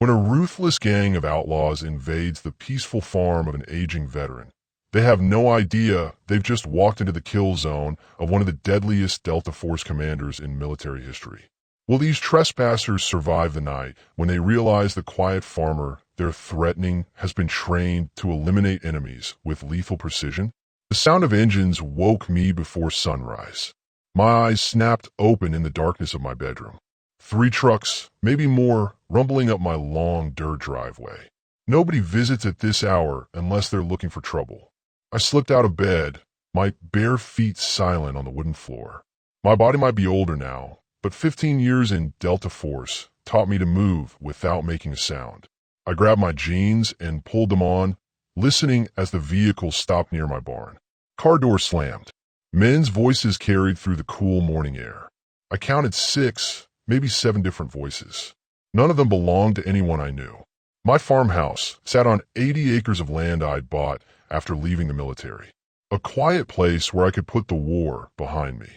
When a ruthless gang of outlaws invades the peaceful farm of an aging veteran, they have no idea they've just walked into the kill zone of one of the deadliest Delta Force commanders in military history. Will these trespassers survive the night when they realize the quiet farmer they're threatening has been trained to eliminate enemies with lethal precision? The sound of engines woke me before sunrise. My eyes snapped open in the darkness of my bedroom. 3 trucks, maybe more, rumbling up my long dirt driveway. Nobody visits at this hour unless they're looking for trouble. I slipped out of bed, my bare feet silent on the wooden floor. My body might be older now, but 15 years in Delta Force taught me to move without making a sound. I grabbed my jeans and pulled them on, listening as the vehicle stopped near my barn. Car door slammed. Men's voices carried through the cool morning air. I counted 6, maybe 7 different voices. None of them belonged to anyone I knew. My farmhouse sat on 80 acres of land I'd bought after leaving the military. A quiet place where I could put the war behind me.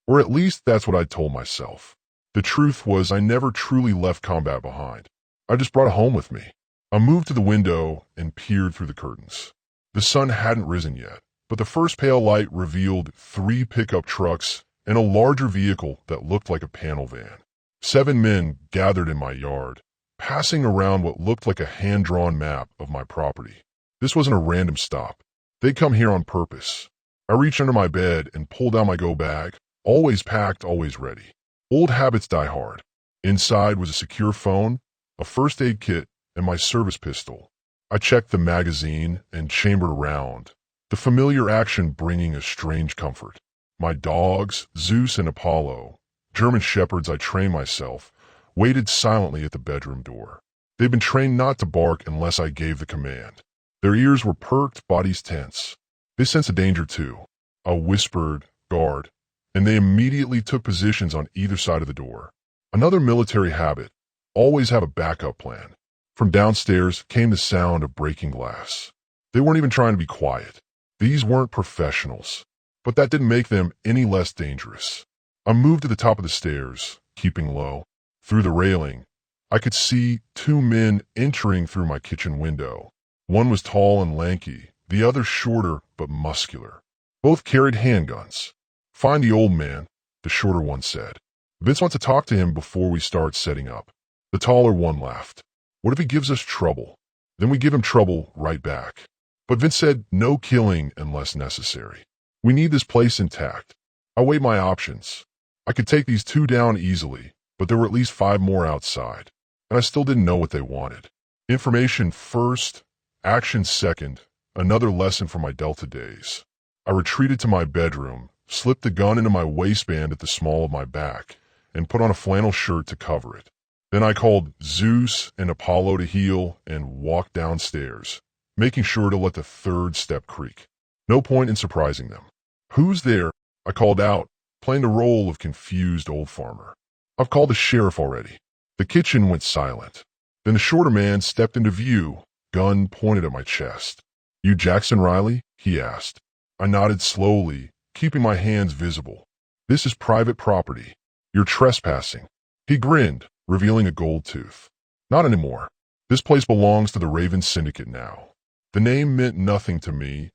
Or at least that's what I told myself. The truth was I never truly left combat behind. I just brought it home with me. I moved to the window and peered through the curtains. The sun hadn't risen yet, but the first pale light revealed 3 pickup trucks and a larger vehicle that looked like a panel van. 7 men gathered in my yard, passing around what looked like a hand-drawn map of my property. This wasn't a random stop. They'd come here on purpose. I reached under my bed and pulled out my go bag, always packed, always ready. Old habits die hard. Inside was a secure phone, a first aid kit, and my service pistol. I checked the magazine and chambered around, the familiar action bringing a strange comfort. My dogs, Zeus and Apollo, German shepherds I trained myself, waited silently at the bedroom door. They'd been trained not to bark unless I gave the command. Their ears were perked, bodies tense. They sensed a danger too. I whispered, "Guard," and they immediately took positions on either side of the door. Another military habit, always have a backup plan. From downstairs came the sound of breaking glass. They weren't even trying to be quiet. These weren't professionals, but that didn't make them any less dangerous. I moved to the top of the stairs, keeping low. Through the railing, I could see 2 men entering through my kitchen window. One was tall and lanky, the other shorter but muscular. Both carried handguns. "Find the old man," the shorter one said. "Vince wants to talk to him before we start setting up." The taller one laughed. "What if he gives us trouble? Then we give him trouble right back." But Vince said no killing unless necessary. "We need this place intact." I weighed my options. I could take these 2 down easily, but there were at least 5 more outside, and I still didn't know what they wanted. Information first, action second, another lesson from my Delta days. I retreated to my bedroom, slipped the gun into my waistband at the small of my back, and put on a flannel shirt to cover it. Then I called Zeus and Apollo to heel and walked downstairs, making sure to let the 3rd step creak. No point in surprising them. "Who's there?" I called out, playing the role of confused old farmer. "I've called the sheriff already." The kitchen went silent. Then the shorter man stepped into view, gun pointed at my chest. "You Jackson Riley?" he asked. I nodded slowly, keeping my hands visible. "This is private property. You're trespassing." He grinned, revealing a gold tooth. "Not anymore. This place belongs to the Raven Syndicate now." The name meant nothing to me,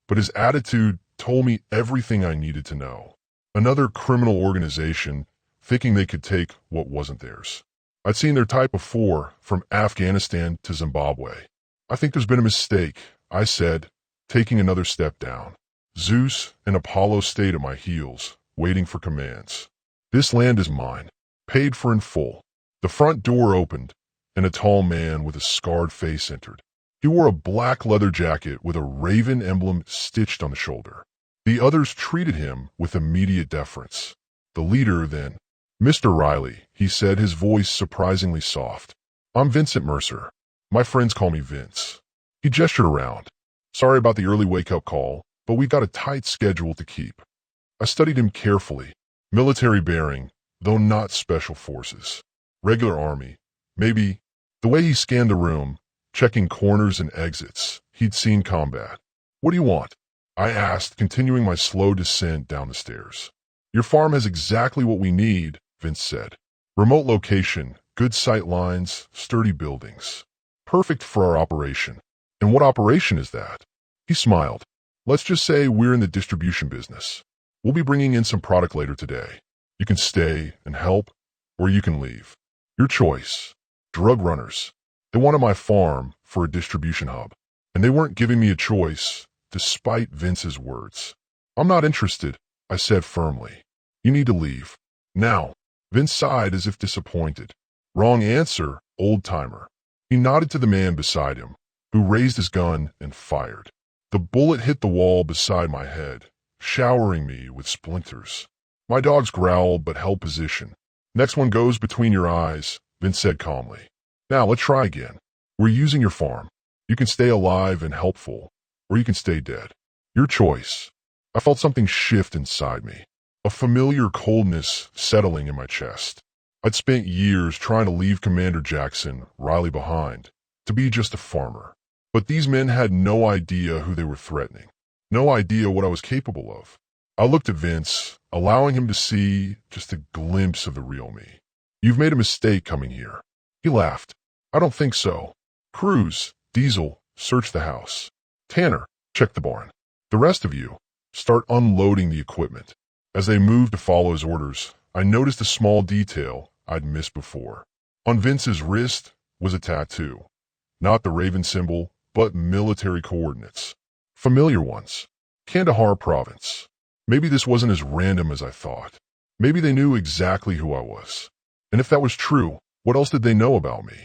but his attitude told me everything I needed to know. Another criminal organization, thinking they could take what wasn't theirs. I'd seen their type before, from Afghanistan to Zimbabwe. "I think there's been a mistake," I said, taking another step down. Zeus and Apollo stayed at my heels, waiting for commands. "This land is mine, paid for in full." The front door opened, and a tall man with a scarred face entered. He wore a black leather jacket with a raven emblem stitched on the shoulder. The others treated him with immediate deference. The leader then, "Mr. Riley," he said, his voice surprisingly soft. "I'm Vincent Mercer. My friends call me Vince." He gestured around. "Sorry about the early wake-up call, but we've got a tight schedule to keep." I studied him carefully. Military bearing, though not special forces. Regular army, maybe. The way he scanned the room, checking corners and exits, he'd seen combat. "What do you want?" I asked, continuing my slow descent down the stairs. "Your farm has exactly what we need," Vince said. "Remote location, Good sight lines, sturdy buildings. Perfect for our operation. And what operation is that? He smiled. Let's just say we're in the distribution business. We'll be bringing in some product later today. You can stay and help, or you can leave. Your choice. Drug runners. They wanted my farm for a distribution hub, and they weren't giving me a choice, despite Vince's words. I'm not interested, I said firmly. You need to leave. Now. Vince sighed as if disappointed. Wrong answer, old-timer. He nodded to the man beside him, who raised his gun and fired. The bullet hit the wall beside my head, showering me with splinters. My dogs growled but held position. Next one goes between your eyes, Vince said calmly. Now let's try again. We're using your farm. You can stay alive and helpful, or you can stay dead. Your choice. I felt something shift inside me, a familiar coldness settling in my chest. I'd spent years trying to leave Commander Jackson, Riley behind, to be just a farmer. But these men had no idea who they were threatening, no idea what I was capable of. I looked at Vince, allowing him to see just a glimpse of the real me. You've made a mistake coming here. He laughed. I don't think so. Cruz, Diesel, search the house. Tanner, check the barn. The rest of you, start unloading the equipment. As they moved to follow his orders, I noticed a small detail I'd missed before. On Vince's wrist was a tattoo. Not the Raven symbol, but military coordinates. Familiar ones. Kandahar province. Maybe this wasn't as random as I thought. Maybe they knew exactly who I was. And if that was true, what else did they know about me?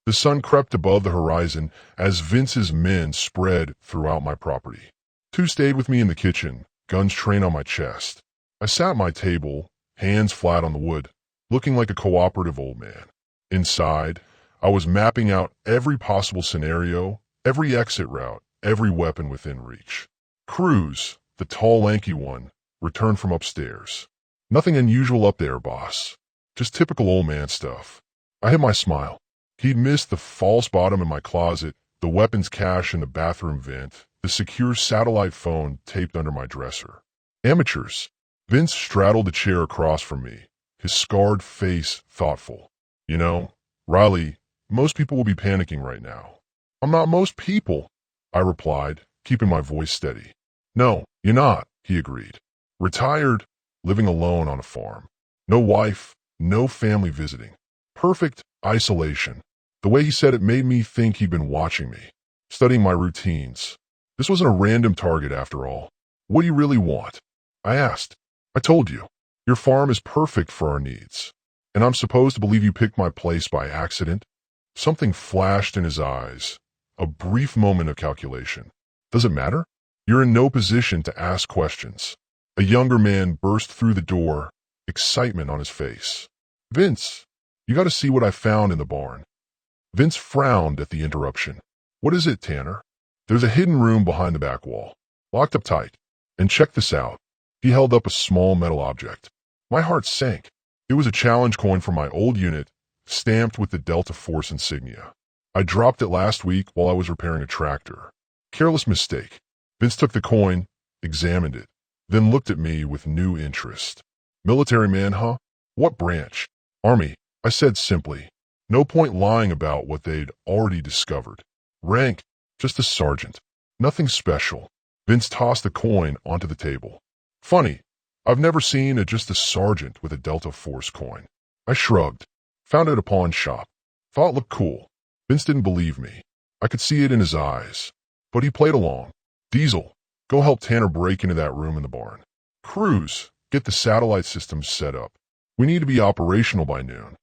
The sun crept above the horizon as Vince's men spread throughout my property. Two stayed with me in the kitchen, guns trained on my chest. I sat at my table, hands flat on the wood, looking like a cooperative old man. Inside, I was mapping out every possible scenario, every exit route, every weapon within reach. Cruz, the tall, lanky one, returned from upstairs. Nothing unusual up there, boss. Just typical old man stuff. I hid my smile. He'd missed the false bottom in my closet, the weapons cache in the bathroom vent, the secure satellite phone taped under my dresser. Amateurs. Vince straddled the chair across from me, his scarred face thoughtful. You know, Riley, most people will be panicking right now. I'm not most people, I replied, keeping my voice steady. No, you're not, he agreed. Retired, living alone on a farm. No wife, no family visiting. Perfect isolation. The way he said it made me think he'd been watching me, studying my routines. This wasn't a random target after all. What do you really want? I asked. I told you. Your farm is perfect for our needs. And I'm supposed to believe you picked my place by accident? Something flashed in his eyes. A brief moment of calculation. Does it matter? You're in no position to ask questions. A younger man burst through the door, excitement on his face. Vince, you got to see what I found in the barn. Vince frowned at the interruption. What is it, Tanner? There's a hidden room behind the back wall, locked up tight. And check this out. He held up a small metal object. My heart sank. It was a challenge coin from my old unit, stamped with the Delta Force insignia. I dropped it last week while I was repairing a tractor. Careless mistake. Vince took the coin, examined it, then looked at me with new interest. Military man, huh? What branch? Army, I said simply. No point lying about what they'd already discovered. Rank, just a sergeant. Nothing special. Vince tossed the coin onto the table. Funny, I've never seen just a sergeant with a Delta Force coin. I shrugged. Found it at a pawn shop. Thought it looked cool. Vince didn't believe me. I could see it in his eyes. But he played along. Diesel, go help Tanner break into that room in the barn. Cruz, get the satellite systems set up. We need to be operational by noon.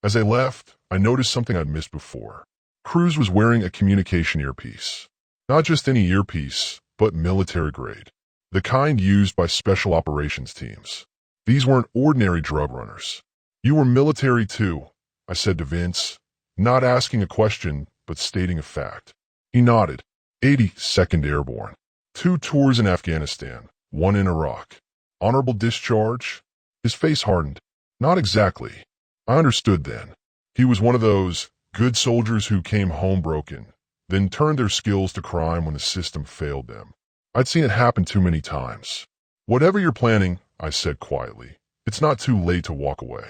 As I left, I noticed something I'd missed before. Cruz was wearing a communication earpiece. Not just any earpiece, but military grade. The kind used by special operations teams. These weren't ordinary drug runners. You were military too, I said to Vince, not asking a question, but stating a fact. He nodded. 82nd Airborne. 2 tours in Afghanistan, 1 in Iraq. Honorable discharge? His face hardened. Not exactly. I understood then. He was one of those good soldiers who came home broken, then turned their skills to crime when the system failed them. I'd seen it happen too many times. Whatever you're planning, I said quietly, it's not too late to walk away.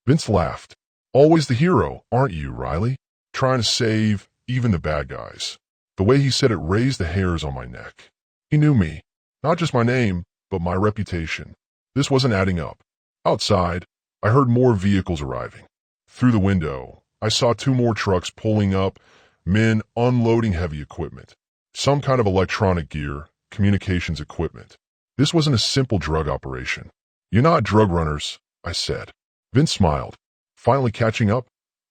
Vince laughed. Always the hero, aren't you, Riley? Trying to save even the bad guys. The way he said it raised the hairs on my neck. He knew me. Not just my name, but my reputation. This wasn't adding up. Outside, I heard more vehicles arriving. Through the window, I saw 2 more trucks pulling up, men unloading heavy equipment. Some kind of electronic gear, communications equipment. This wasn't a simple drug operation. You're not drug runners, I said. Vince smiled. Finally catching up,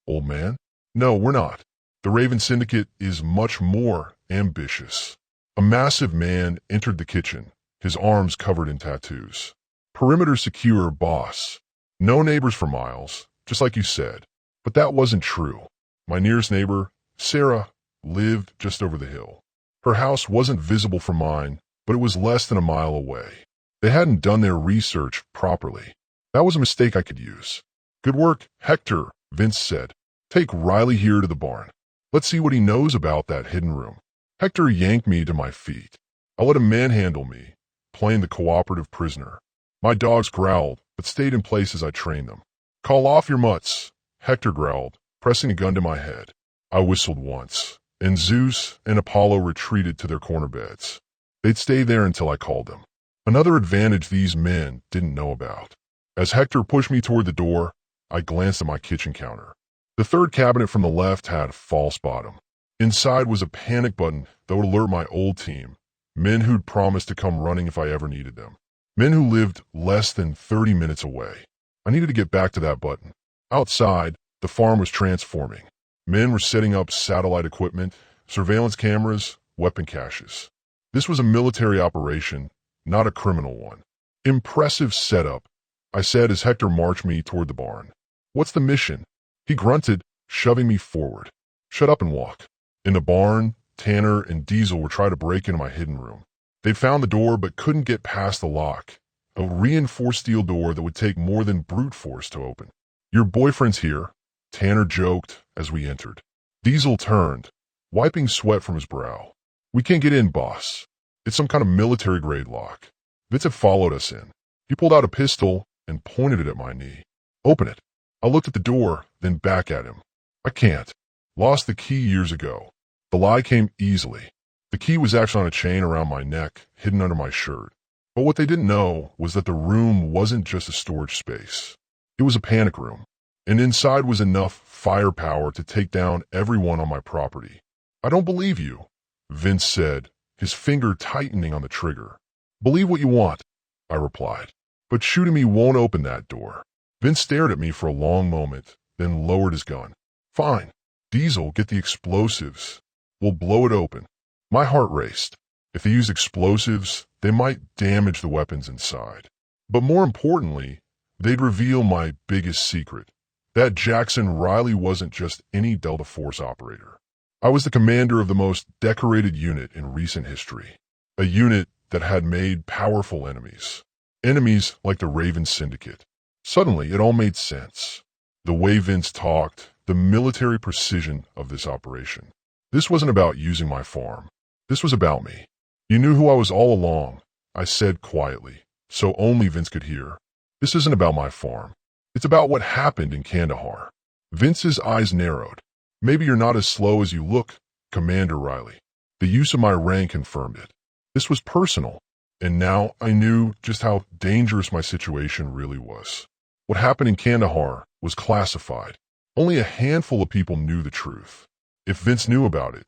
old man? No, we're not. The Raven Syndicate is much more ambitious. A massive man entered the kitchen, his arms covered in tattoos. Perimeter secure, boss. No neighbors for miles, just like you said. But that wasn't true. My nearest neighbor, Sarah, lived just over the hill. Her house wasn't visible from mine, but it was less than a mile away. They hadn't done their research properly. That was a mistake I could use. Good work, Hector, Vince said. Take Riley here to the barn. Let's see what he knows about that hidden room. Hector yanked me to my feet. I let him manhandle me, playing the cooperative prisoner. My dogs growled, but stayed in place as I trained them. Call off your mutts, Hector growled, pressing a gun to my head. I whistled once, and Zeus and Apollo retreated to their corner beds. They'd stay there until I called them. Another advantage these men didn't know about. As Hector pushed me toward the door, I glanced at my kitchen counter. The third cabinet from the left had a false bottom. Inside was a panic button that would alert my old team, men who'd promised to come running if I ever needed them. Men who lived less than 30 minutes away. I needed to get back to that button. Outside, the farm was transforming. Men were setting up satellite equipment, surveillance cameras, weapon caches. This was a military operation, not a criminal one. Impressive setup, I said as Hector marched me toward the barn. What's the mission? He grunted, shoving me forward. Shut up and walk. In the barn, Tanner and Diesel were trying to break into my hidden room. They'd found the door but couldn't get past the lock, a reinforced steel door that would take more than brute force to open. Your boyfriend's here, Tanner joked as we entered. Diesel turned, wiping sweat from his brow. We can't get in, boss. It's some kind of military-grade lock. Vince had followed us in. He pulled out a pistol and pointed it at my knee. Open it. I looked at the door, then back at him. I can't. Lost the key years ago. The lie came easily. The key was actually on a chain around my neck, hidden under my shirt. But what they didn't know was that the room wasn't just a storage space. It was a panic room, and inside was enough firepower to take down everyone on my property. I don't believe you, Vince said, his finger tightening on the trigger. Believe what you want, I replied, but shooting me won't open that door. Vince stared at me for a long moment, then lowered his gun. Fine. Diesel, get the explosives. We'll blow it open. My heart raced. If they used explosives, they might damage the weapons inside. But more importantly, they'd reveal my biggest secret. That Jackson Riley wasn't just any Delta Force operator. I was the commander of the most decorated unit in recent history. A unit that had made powerful enemies. Enemies like the Raven Syndicate. Suddenly, it all made sense. The way Vince talked, the military precision of this operation. This wasn't about using my farm. This was about me. You knew who I was all along, I said quietly, so only Vince could hear. This isn't about my farm. It's about what happened in Kandahar. Vince's eyes narrowed. Maybe you're not as slow as you look, Commander Riley. The use of my rank confirmed it. This was personal, and now I knew just how dangerous my situation really was. What happened in Kandahar was classified. Only a handful of people knew the truth. If Vince knew about it,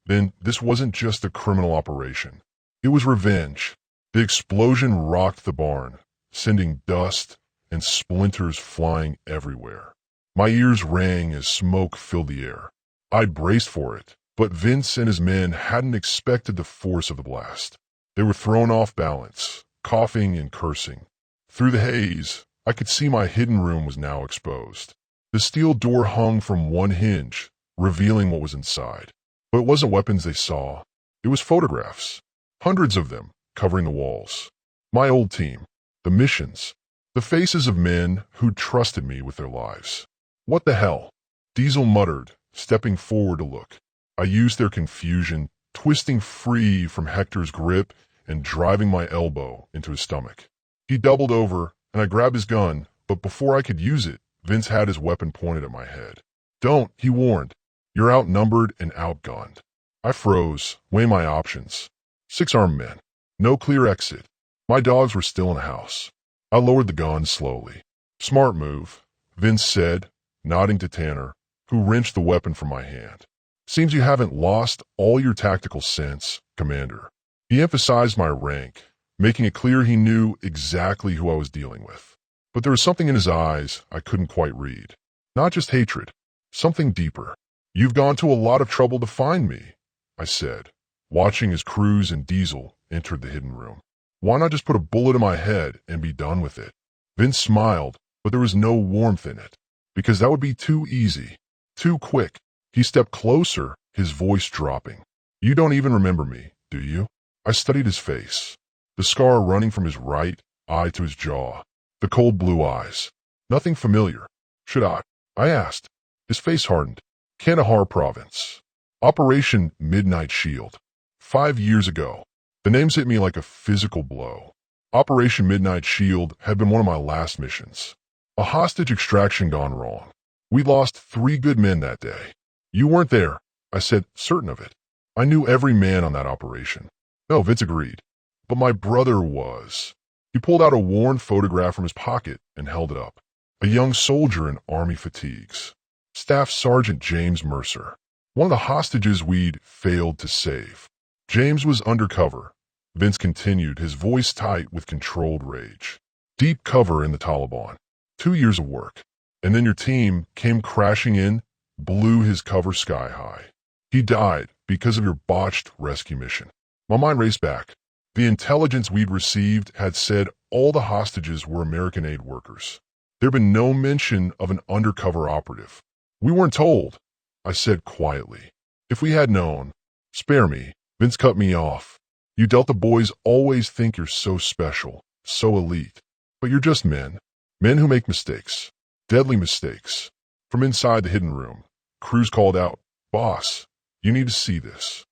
then this wasn't just a criminal operation. It was revenge. The explosion rocked the barn, sending dust and splinters flying everywhere. My ears rang as smoke filled the air. I braced for it, but Vince and his men hadn't expected the force of the blast. They were thrown off balance, coughing and cursing. Through the haze, I could see my hidden room was now exposed. The steel door hung from one hinge, revealing what was inside. But it wasn't weapons they saw. It was photographs. Hundreds of them, covering the walls. My old team. The missions. The faces of men who'd trusted me with their lives. What the hell? Diesel muttered, stepping forward to look. I used their confusion, twisting free from Hector's grip and driving my elbow into his stomach. He doubled over, and I grabbed his gun, but before I could use it, Vince had his weapon pointed at my head. Don't, he warned. You're outnumbered and outgunned. I froze, weighing my options. 6 armed men. No clear exit. My dogs were still in the house. I lowered the gun slowly. Smart move, Vince said, nodding to Tanner, who wrenched the weapon from my hand. Seems you haven't lost all your tactical sense, Commander. He emphasized my rank, making it clear he knew exactly who I was dealing with. But there was something in his eyes I couldn't quite read. Not just hatred, something deeper. You've gone to a lot of trouble to find me, I said, watching as Cruz and Diesel entered the hidden room. Why not just put a bullet in my head and be done with it? Vince smiled, but there was no warmth in it, because that would be too easy, too quick. He stepped closer, his voice dropping. You don't even remember me, do you? I studied his face, the scar running from his right eye to his jaw, the cold blue eyes. Nothing familiar. Should I asked. His face hardened. Kandahar Province. Operation Midnight Shield. 5 years ago. The names hit me like a physical blow. Operation Midnight Shield had been one of my last missions. A hostage extraction gone wrong. We lost 3 good men that day. You weren't there, I said, certain of it. I knew every man on that operation. No, Vince agreed. But my brother was. He pulled out a worn photograph from his pocket and held it up. A young soldier in Army fatigues. Staff Sergeant James Mercer. One of the hostages we'd failed to save. James was undercover. Vince continued, his voice tight with controlled rage. Deep cover in the Taliban. 2 years of work. And then your team came crashing in, blew his cover sky high. He died because of your botched rescue mission. My mind raced back. The intelligence we'd received had said all the hostages were American aid workers. There'd been no mention of an undercover operative. We weren't told, I said quietly. If we had known, spare me. Vince cut me off. You Delta boys always think you're so special, so elite. But you're just men. Men who make mistakes. Deadly mistakes. From inside the hidden room, Cruz called out, Boss, you need to see this.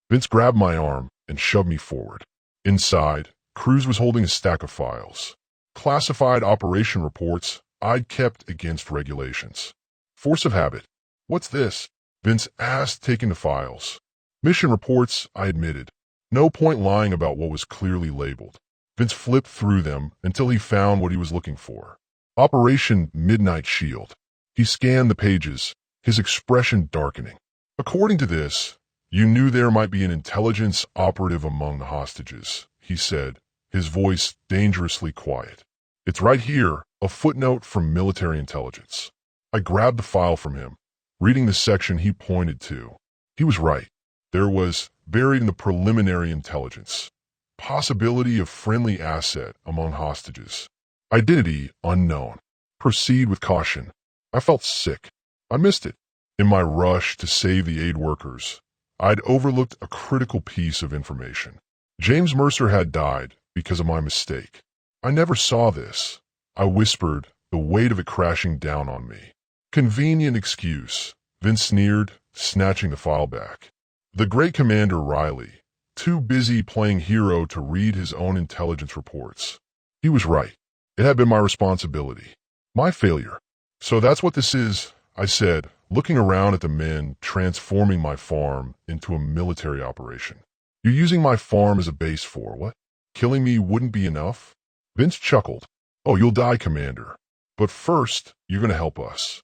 Vince grabbed my arm and shoved me forward. Inside, Cruz was holding a stack of files. Classified operation reports I'd kept against regulations. Force of habit. What's this? Vince asked, taking the files. Mission reports, I admitted. No point lying about what was clearly labeled. Vince flipped through them until he found what he was looking for. Operation Midnight Shield. He scanned the pages, his expression darkening. According to this, you knew there might be an intelligence operative among the hostages, he said, his voice dangerously quiet. It's right here, a footnote from military intelligence. I grabbed the file from him, reading the section he pointed to. He was right. There was, buried in the preliminary intelligence, possibility of friendly asset among hostages. Identity unknown. Proceed with caution. I felt sick. I missed it. In my rush to save the aid workers, I'd overlooked a critical piece of information. James Mercer had died because of my mistake. I never saw this. I whispered, the weight of it crashing down on me. Convenient excuse, Vince sneered, snatching the file back. The great Commander Riley, too busy playing hero to read his own intelligence reports. He was right. It had been my responsibility. My failure. So that's what this is, I said, looking around at the men transforming my farm into a military operation. You're using my farm as a base for what? Killing me wouldn't be enough? Vince chuckled. Oh, you'll die, Commander. But first, you're going to help us.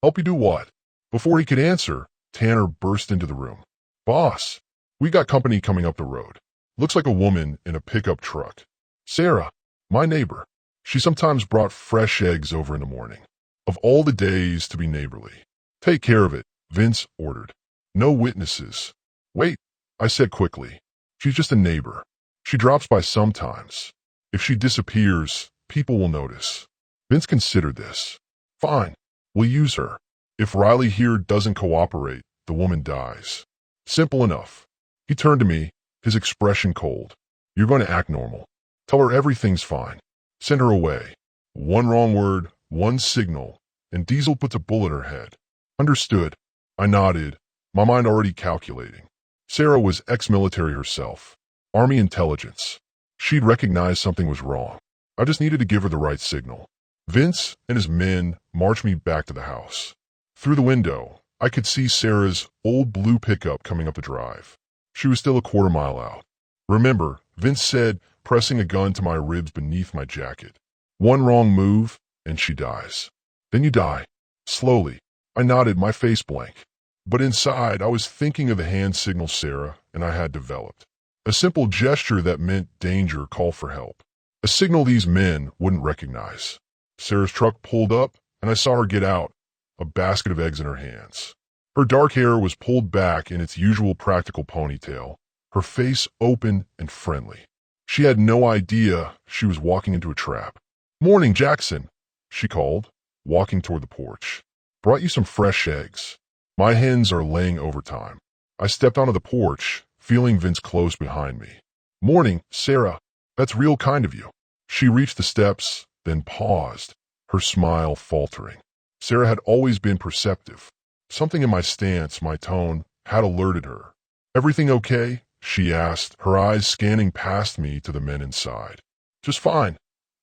Help you do what? Before he could answer, Tanner burst into the room. Boss, we got company coming up the road. Looks like a woman in a pickup truck. Sarah, my neighbor. She sometimes brought fresh eggs over in the morning. Of all the days to be neighborly. Take care of it, Vince ordered. No witnesses. Wait, I said quickly. She's just a neighbor. She drops by sometimes. If she disappears, people will notice. Vince considered this. Fine, we'll use her. If Riley here doesn't cooperate, the woman dies. Simple enough. He turned to me, his expression cold. You're going to act normal. Tell her everything's fine. Send her away. One wrong word, one signal, and Diesel puts a bullet in her head. Understood. I nodded, my mind already calculating. Sarah was ex-military herself. Army intelligence. She'd recognized something was wrong. I just needed to give her the right signal. Vince and his men marched me back to the house. Through the window, I could see Sarah's old blue pickup coming up the drive. She was still a quarter mile out. Remember, Vince said, pressing a gun to my ribs beneath my jacket. One wrong move, and she dies. Then you die. Slowly. I nodded, my face blank. But inside, I was thinking of the hand signal Sarah and I had developed. A simple gesture that meant danger, call for help. A signal these men wouldn't recognize. Sarah's truck pulled up, and I saw her get out, a basket of eggs in her hands. Her dark hair was pulled back in its usual practical ponytail, her face open and friendly. She had no idea she was walking into a trap. "Morning, Jackson," she called, walking toward the porch. "Brought you some fresh eggs. My hens are laying overtime." I stepped onto the porch, feeling Vince close behind me. "Morning, Sarah. That's real kind of you." She reached the steps, then paused, her smile faltering. Sarah had always been perceptive. Something in my stance, my tone, had alerted her. "Everything okay?" she asked, her eyes scanning past me to the men inside. "Just fine,"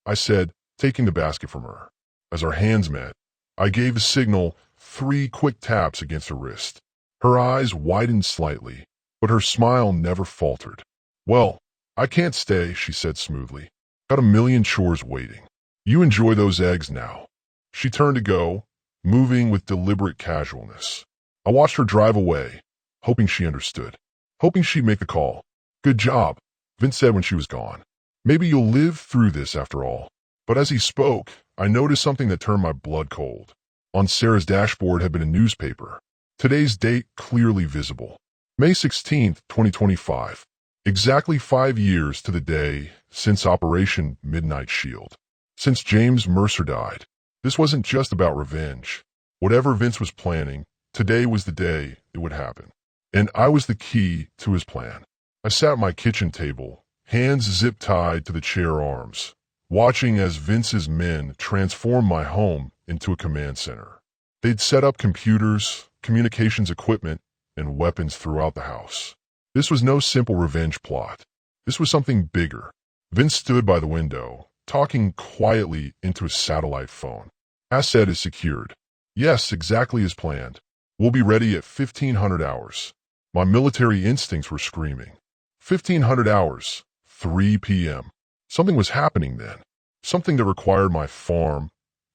I said, taking the basket from her. As our hands met, I gave a signal, 3 quick taps against her wrist. Her eyes widened slightly, but her smile never faltered. "Well, I can't stay," she said smoothly. "Got a million chores waiting. You enjoy those eggs now." She turned to go, moving with deliberate casualness. I watched her drive away, hoping she understood, hoping she'd make the call. "Good job," Vince said when she was gone. "Maybe you'll live through this after all." But as he spoke, I noticed something that turned my blood cold. On Sarah's dashboard had been a newspaper. Today's date clearly visible. May 16th, 2025. Exactly 5 years to the day since Operation Midnight Shield. Since James Mercer died. This wasn't just about revenge. Whatever Vince was planning, today was the day it would happen. And I was the key to his plan. I sat at my kitchen table, hands zip-tied to the chair arms, watching as Vince's men transformed my home into a command center. They'd set up computers, communications equipment, and weapons throughout the house. This was no simple revenge plot. This was something bigger. Vince stood by the window, talking quietly into his satellite phone. "Asset is secured." "Yes, exactly as planned. We'll be ready at 1500 hours. My military instincts were screaming. 1500 hours, 3 p.m. Something was happening then. Something that required my farm,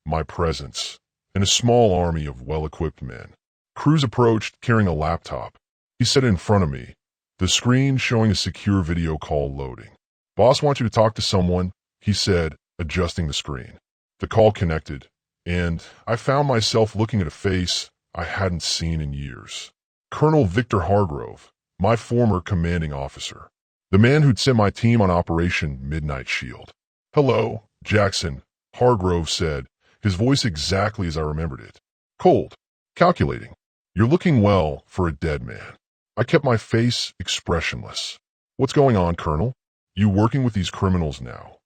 my presence, and a small army of well-equipped men. Cruz approached, carrying a laptop. He set it in front of me, the screen showing a secure video call loading. "Boss wants you to talk to someone," he said, adjusting the screen. The call connected, and I found myself looking at a face I hadn't seen in years. Colonel Victor Hargrove, my former commanding officer. The man who'd sent my team on Operation Midnight Shield. "Hello, Jackson," Hargrove said, his voice exactly as I remembered it. Cold, calculating. "You're looking well for a dead man." I kept my face expressionless. "What's going on, Colonel? You working with these criminals now?"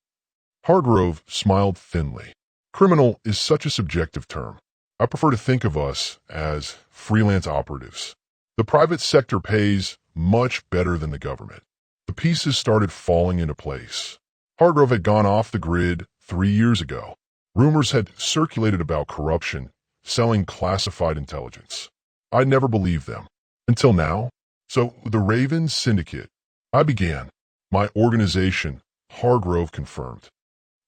Hargrove smiled thinly. "Criminal is such a subjective term. I prefer to think of us as freelance operatives. The private sector pays much better than the government." The pieces started falling into place. Hargrove had gone off the grid 3 years ago. Rumors had circulated about corruption, selling classified intelligence. I'd never believed them. Until now. So, the Raven Syndicate. I began. My organization, Hargrove confirmed.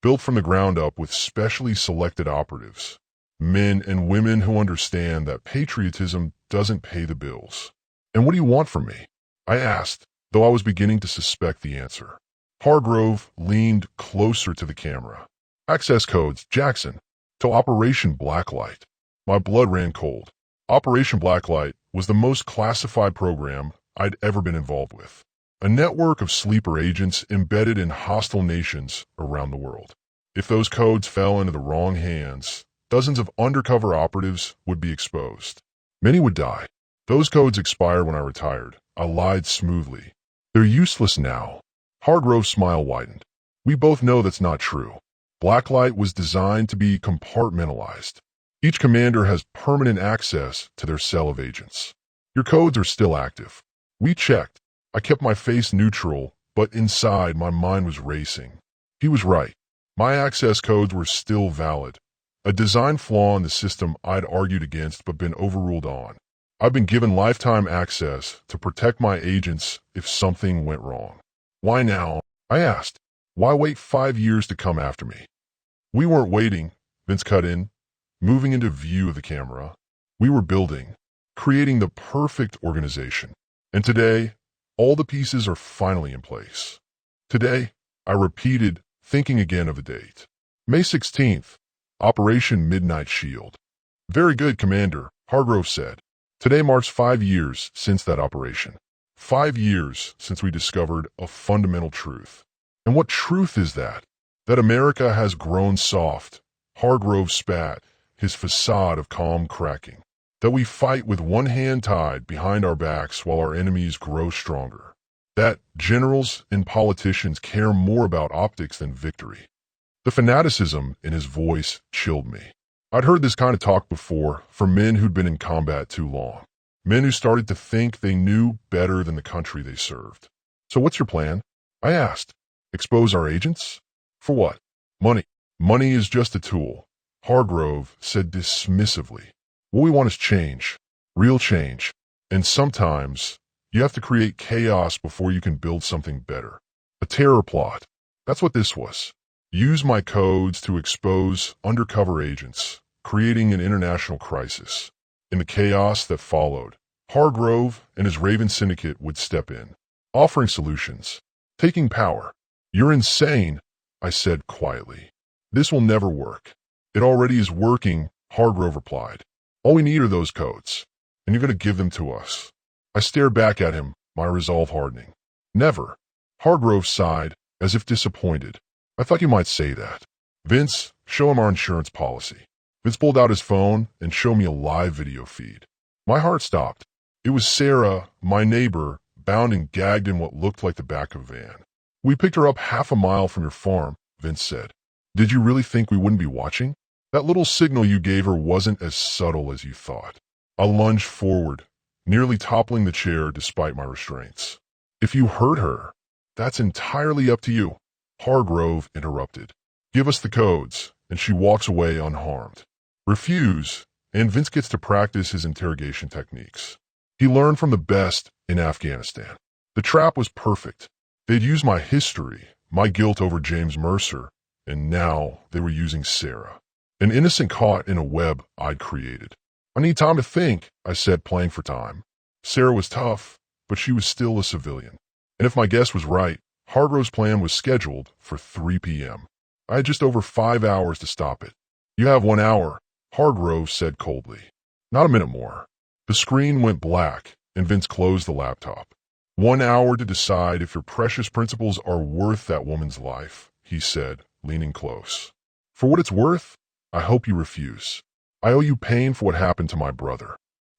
Built from the ground up with specially selected operatives. Men and women who understand that patriotism doesn't pay the bills. "And what do you want from me?" I asked, though I was beginning to suspect the answer. Hargrove leaned closer to the camera. "Access codes, Jackson, to Operation Blacklight." My blood ran cold. Operation Blacklight was the most classified program I'd ever been involved with. A network of sleeper agents embedded in hostile nations around the world. If those codes fell into the wrong hands, dozens of undercover operatives would be exposed. Many would die. "Those codes expired when I retired." I lied smoothly. "They're useless now." Hargrove's smile widened. "We both know that's not true. Blacklight was designed to be compartmentalized. Each commander has permanent access to their cell of agents. Your codes are still active." We checked. I kept my face neutral, but inside my mind was racing. He was right. My access codes were still valid, a design flaw in the system I'd argued against but been overruled on. I've been given lifetime access to protect my agents if something went wrong. Why now? I asked. Why wait 5 years to come after me? We weren't waiting, Vince cut in, moving into view of the camera. We were building, creating the perfect organization. And today, all the pieces are finally in place. Today, I repeated, thinking again of the date. May 16th, Operation Midnight Shield. Very good, Commander, Hargrove said. Today marks 5 years since that operation. 5 years since we discovered a fundamental truth. And what truth is that? That America has grown soft. Hargrove spat, his facade of calm cracking. That we fight with one hand tied behind our backs while our enemies grow stronger. That generals and politicians care more about optics than victory. The fanaticism in his voice chilled me. I'd heard this kind of talk before from men who'd been in combat too long. Men who started to think they knew better than the country they served. So what's your plan? I asked. Expose our agents? For what? Money. Money is just a tool, Hargrove said dismissively. What we want is change. Real change. And sometimes, you have to create chaos before you can build something better. A terror plot. That's what this was. Use my codes to expose undercover agents, creating an international crisis. In the chaos that followed, Hargrove and his Raven Syndicate would step in, offering solutions, taking power. You're insane, I said quietly. This will never work. It already is working, Hargrove replied. All we need are those codes, and you're going to give them to us. I stared back at him, my resolve hardening. Never. Hargrove sighed, as if disappointed. I thought you might say that. Vince, show him our insurance policy. Vince pulled out his phone and showed me a live video feed. My heart stopped. It was Sarah, my neighbor, bound and gagged in what looked like the back of a van. We picked her up half a mile from your farm, Vince said. Did you really think we wouldn't be watching? That little signal you gave her wasn't as subtle as you thought. I lunged forward, nearly toppling the chair despite my restraints. If you hurt her, that's entirely up to you, Hargrove interrupted. Give us the codes, and she walks away unharmed. Refuse, and Vince gets to practice his interrogation techniques. He learned from the best in Afghanistan. The trap was perfect. They'd used my history, my guilt over James Mercer, and now they were using Sarah. An innocent caught in a web I'd created. I need time to think, I said, playing for time. Sarah was tough, but she was still a civilian. And if my guess was right, Hargrove's plan was scheduled for 3 p.m. I had just over 5 hours to stop it. You have 1 hour, Hargrove said coldly. Not a minute more. The screen went black, and Vince closed the laptop. 1 hour to decide if your precious principles are worth that woman's life, he said, leaning close. For what it's worth, I hope you refuse. I owe you pain for what happened to my brother.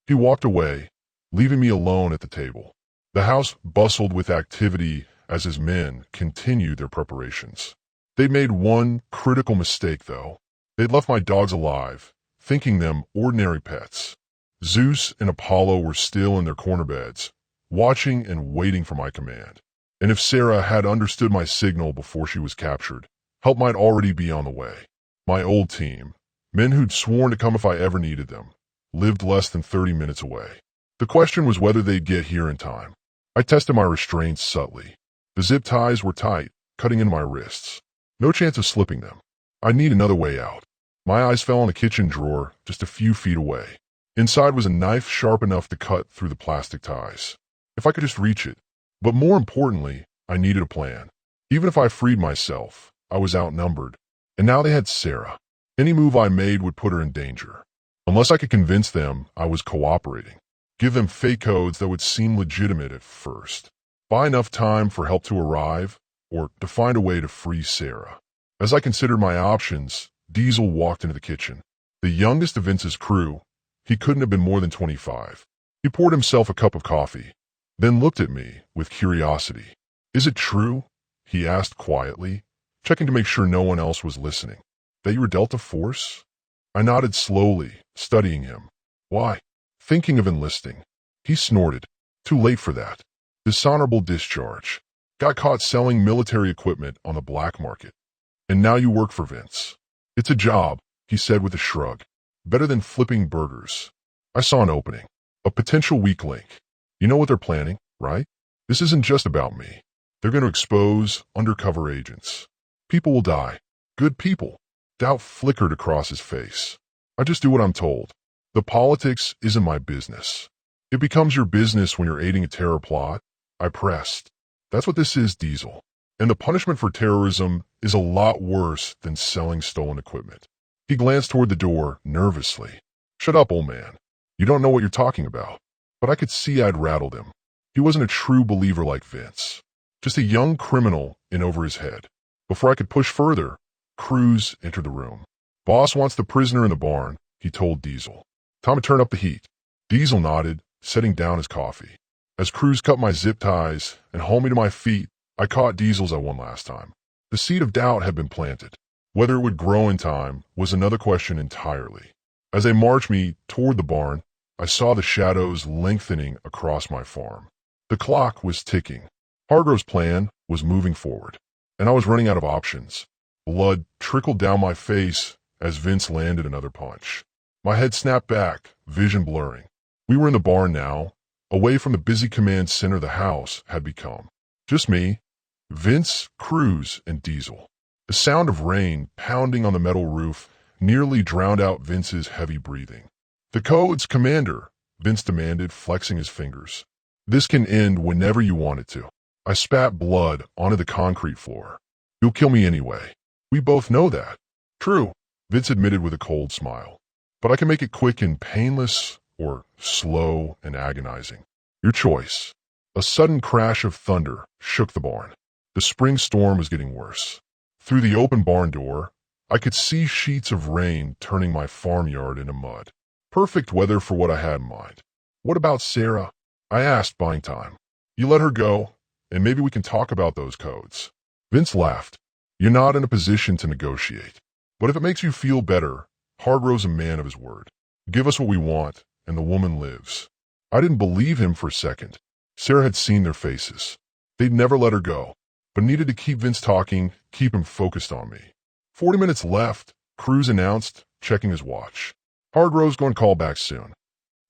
He walked away, leaving me alone at the table. The house bustled with activity as his men continued their preparations. They'd made one critical mistake, though. They'd left my dogs alive, thinking them ordinary pets. Zeus and Apollo were still in their corner beds, watching and waiting for my command. And if Sarah had understood my signal before she was captured, help might already be on the way. My old team, men who'd sworn to come if I ever needed them, lived less than 30 minutes away. The question was whether they'd get here in time. I tested my restraints subtly. The zip ties were tight, cutting into my wrists. No chance of slipping them. I'd need another way out. My eyes fell on a kitchen drawer just a few feet away. Inside was a knife sharp enough to cut through the plastic ties. If I could just reach it. But more importantly, I needed a plan. Even if I freed myself, I was outnumbered. And now they had Sarah. Any move I made would put her in danger. Unless I could convince them I was cooperating. Give them fake codes that would seem legitimate at first. Buy enough time for help to arrive, or to find a way to free Sarah. As I considered my options, Diesel walked into the kitchen. The youngest of Vince's crew, he couldn't have been more than 25. He poured himself a cup of coffee, then looked at me with curiosity. Is it true? He asked quietly, checking to make sure no one else was listening. That you were Delta Force? I nodded slowly, studying him. Why? Thinking of enlisting. He snorted. Too late for that. Dishonorable discharge. Got caught selling military equipment on the black market. And now you work for Vince. It's a job, he said with a shrug. Better than flipping burgers. I saw an opening. A potential weak link. You know what they're planning, right? This isn't just about me. They're going to expose undercover agents. People will die. Good people. Doubt flickered across his face. I just do what I'm told. The politics isn't my business. It becomes your business when you're aiding a terror plot. I pressed. That's what this is, Diesel. And the punishment for terrorism is a lot worse than selling stolen equipment. He glanced toward the door nervously. Shut up, old man. You don't know what you're talking about. But I could see I'd rattled him. He wasn't a true believer like Vince. Just a young criminal in over his head. Before I could push further, Cruz entered the room. Boss wants the prisoner in the barn, he told Diesel. Time to turn up the heat. Diesel nodded, setting down his coffee. As Cruz cut my zip ties and hauled me to my feet, I caught Diesel's I won last time. The seed of doubt had been planted. Whether it would grow in time was another question entirely. As they marched me toward the barn, I saw the shadows lengthening across my farm. The clock was ticking. Hargrove's plan was moving forward, and I was running out of options. Blood trickled down my face as Vince landed another punch. My head snapped back, vision blurring. We were in the barn now, away from the busy command center the house had become. Just me, Vince, Cruz, and Diesel. The sound of rain pounding on the metal roof nearly drowned out Vince's heavy breathing. The codes, Commander, Vince demanded, flexing his fingers. This can end whenever you want it to. I spat blood onto the concrete floor. You'll kill me anyway. We both know that. True, Vince admitted with a cold smile. But I can make it quick and painless, or slow and agonizing. Your choice. A sudden crash of thunder shook the barn. The spring storm was getting worse. Through the open barn door, I could see sheets of rain turning my farmyard into mud. Perfect weather for what I had in mind. What about Sarah? I asked, buying time. You let her go, and maybe we can talk about those codes. Vince laughed. You're not in a position to negotiate. But if it makes you feel better, Hargrove's a man of his word. Give us what we want, and the woman lives. I didn't believe him for a second. Sarah had seen their faces. They'd never let her go, but needed to keep Vince talking, keep him focused on me. 40 minutes left, Cruz announced, checking his watch. Hargrove's going to call back soon.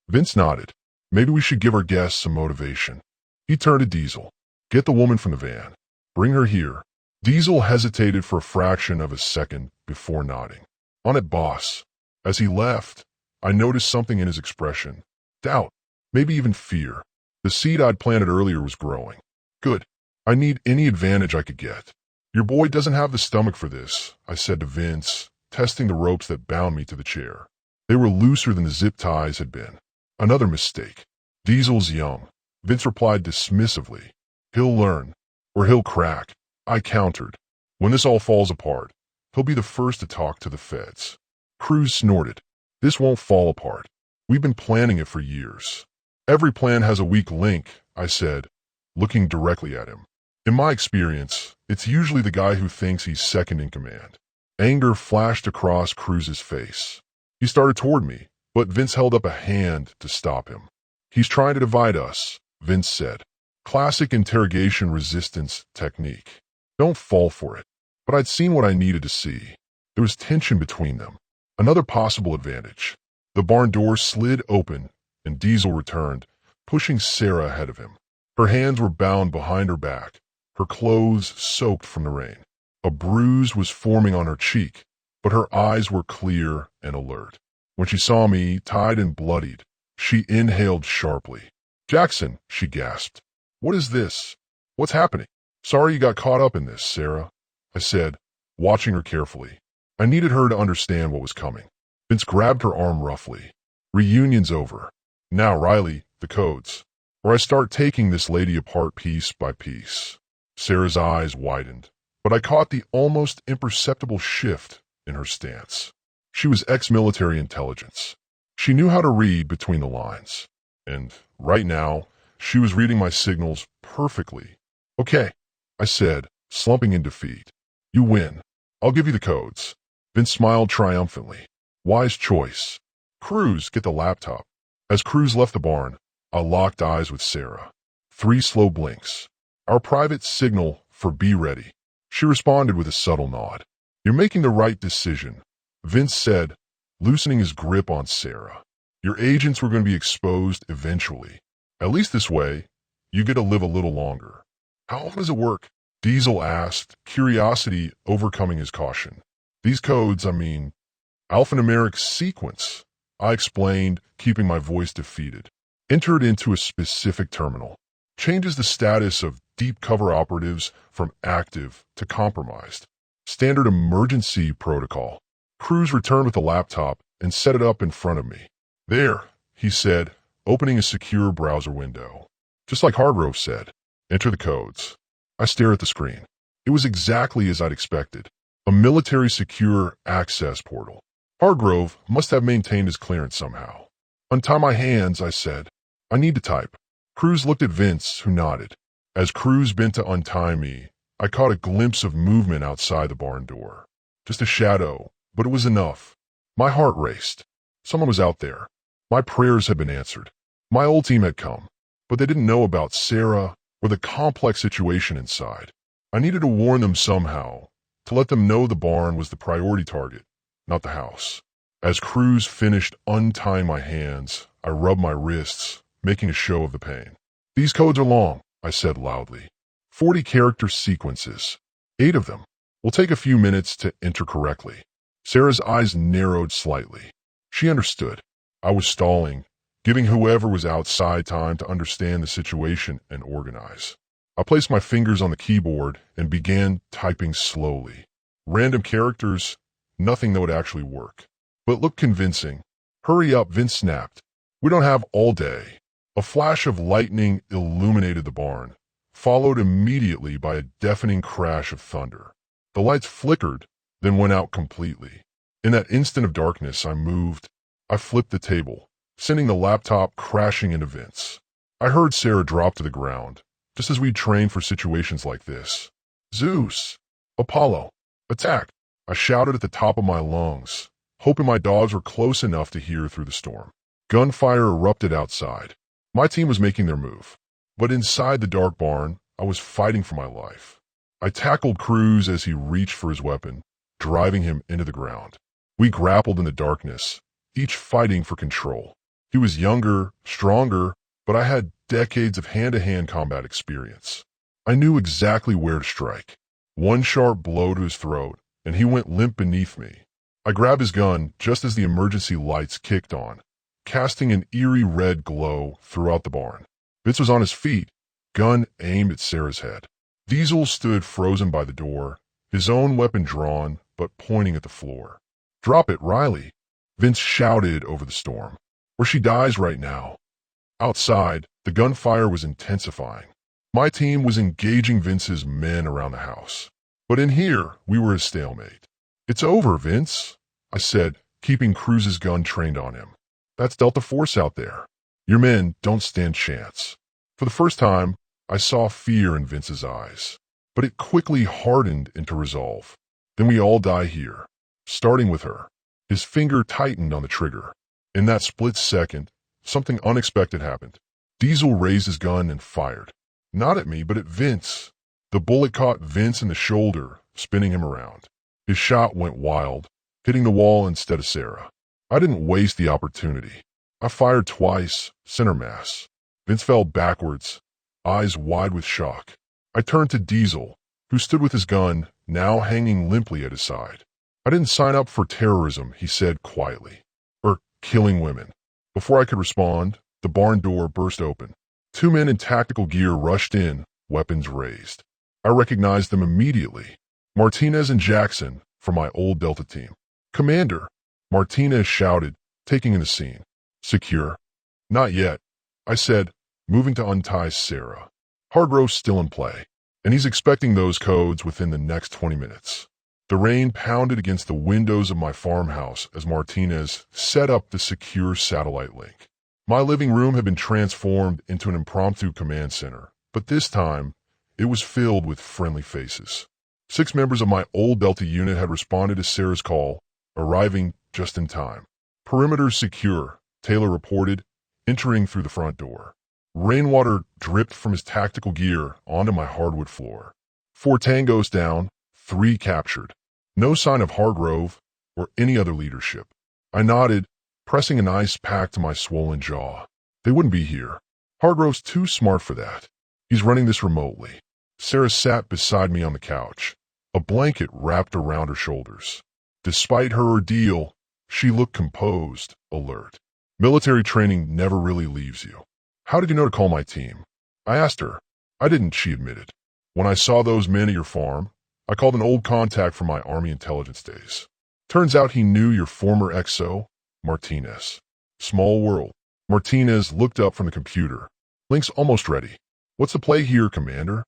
Vince nodded. Maybe we should give our guests some motivation. He turned to Diesel. Get the woman from the van. Bring her here. Diesel hesitated for a fraction of a second before nodding. On it, boss. As he left, I noticed something in his expression. Doubt. Maybe even fear. The seed I'd planted earlier was growing. Good. I need any advantage I could get. Your boy doesn't have the stomach for this, I said to Vince, testing the ropes that bound me to the chair. They were looser than the zip ties had been. Another mistake. Diesel's young. Vince replied dismissively. He'll learn. Or he'll crack. I countered. When this all falls apart, he'll be the first to talk to the feds. Cruz snorted. This won't fall apart. We've been planning it for years. Every plan has a weak link, I said, looking directly at him. In my experience, it's usually the guy who thinks he's second in command. Anger flashed across Cruz's face. He started toward me, but Vince held up a hand to stop him. He's trying to divide us, Vince said. Classic interrogation resistance technique. Don't fall for it. But I'd seen what I needed to see. There was tension between them. Another possible advantage. The barn door slid open, and Diesel returned, pushing Sarah ahead of him. Her hands were bound behind her back, her clothes soaked from the rain. A bruise was forming on her cheek, but her eyes were clear and alert. When she saw me, tied and bloodied, she inhaled sharply. Jackson, she gasped. What is this? What's happening? Sorry you got caught up in this, Sarah, I said, watching her carefully. I needed her to understand what was coming. Vince grabbed her arm roughly. Reunion's over. Now, Riley, the codes. Or I start taking this lady apart piece by piece. Sarah's eyes widened, but I caught the almost imperceptible shift in her stance. She was ex-military intelligence. She knew how to read between the lines. And right now, she was reading my signals perfectly. Okay, I said, slumping in defeat. You win. I'll give you the codes. Vince smiled triumphantly. Wise choice. Cruz, get the laptop. As Cruz left the barn, I locked eyes with Sarah. 3 slow blinks. Our private signal for be ready. She responded with a subtle nod. You're making the right decision, Vince said, loosening his grip on Sarah. Your agents were going to be exposed eventually. At least this way, you get to live a little longer. How does it work? Diesel asked, curiosity overcoming his caution. These codes, alphanumeric sequence, I explained, keeping my voice defeated. Entered into a specific terminal. Changes the status of deep cover operatives from active to compromised. Standard emergency protocol. Cruz returned with the laptop and set it up in front of me. There, he said, opening a secure browser window. Just like Hargrove said, enter the codes. I stare at the screen. It was exactly as I'd expected. A military secure access portal. Hargrove must have maintained his clearance somehow. Untie my hands, I said. I need to type. Cruz looked at Vince, who nodded. As Cruz bent to untie me, I caught a glimpse of movement outside the barn door. Just a shadow, but it was enough. My heart raced. Someone was out there. My prayers had been answered. My old team had come, but they didn't know about Sarah or the complex situation inside. I needed to warn them somehow, to let them know the barn was the priority target, not the house. As Cruz finished untying my hands, I rubbed my wrists, making a show of the pain. These codes are long, I said loudly. 40 character sequences. 8 of them. Will take a few minutes to enter correctly. Sarah's eyes narrowed slightly. She understood. I was stalling, giving whoever was outside time to understand the situation and organize. I placed my fingers on the keyboard and began typing slowly. Random characters, nothing that would actually work. But it looked convincing. Hurry up, Vince snapped. We don't have all day. A flash of lightning illuminated the barn, followed immediately by a deafening crash of thunder. The lights flickered, then went out completely. In that instant of darkness, I moved. I flipped the table, sending the laptop crashing into Vince. I heard Sarah drop to the ground, just as we'd trained for situations like this. Zeus! Apollo! Attack! I shouted at the top of my lungs, hoping my dogs were close enough to hear through the storm. Gunfire erupted outside. My team was making their move, but inside the dark barn, I was fighting for my life. I tackled Cruz as he reached for his weapon, driving him into the ground. We grappled in the darkness, each fighting for control. He was younger, stronger, but I had decades of hand-to-hand combat experience. I knew exactly where to strike. One sharp blow to his throat, and he went limp beneath me. I grabbed his gun just as the emergency lights kicked on, casting an eerie red glow throughout the barn. Vince was on his feet, gun aimed at Sarah's head. Diesel stood frozen by the door, his own weapon drawn, but pointing at the floor. Drop it, Riley, Vince shouted over the storm. Or she dies right now. Outside, the gunfire was intensifying. My team was engaging Vince's men around the house. But in here, we were a stalemate. It's over, Vince, I said, keeping Cruz's gun trained on him. That's Delta Force out there. Your men don't stand chance. For the first time, I saw fear in Vince's eyes, but it quickly hardened into resolve. Then we all die here, starting with her. His finger tightened on the trigger. In that split second, something unexpected happened. Diesel raised his gun and fired. Not at me, but at Vince. The bullet caught Vince in the shoulder, spinning him around. His shot went wild, hitting the wall instead of Sarah. I didn't waste the opportunity. I fired twice, center mass. Vince fell backwards, eyes wide with shock. I turned to Diesel, who stood with his gun, now hanging limply at his side. I didn't sign up for terrorism, he said quietly. Or killing women. Before I could respond, the barn door burst open. 2 men in tactical gear rushed in, weapons raised. I recognized them immediately. Martinez and Jackson from my old Delta team. Commander, Martinez shouted, taking in the scene. Secure? Not yet, I said, moving to untie Sarah. Hargrove's still in play, and he's expecting those codes within the next 20 minutes. The rain pounded against the windows of my farmhouse as Martinez set up the secure satellite link. My living room had been transformed into an impromptu command center, but this time, it was filled with friendly faces. 6 members of my old Delta unit had responded to Sarah's call, arriving just in time. Perimeter secure, Taylor reported, entering through the front door. Rainwater dripped from his tactical gear onto my hardwood floor. 4 tangos down, 3 captured. No sign of Hargrove or any other leadership. I nodded, pressing an ice pack to my swollen jaw. They wouldn't be here. Hargrove's too smart for that. He's running this remotely. Sarah sat beside me on the couch, a blanket wrapped around her shoulders. Despite her ordeal, she looked composed, alert. Military training never really leaves you. How did you know to call my team? I asked her. I didn't, she admitted. When I saw those men at your farm, I called an old contact from my Army intelligence days. Turns out he knew your former XO, Martinez. Small world. Martinez looked up from the computer. Link's almost ready. What's the play here, Commander?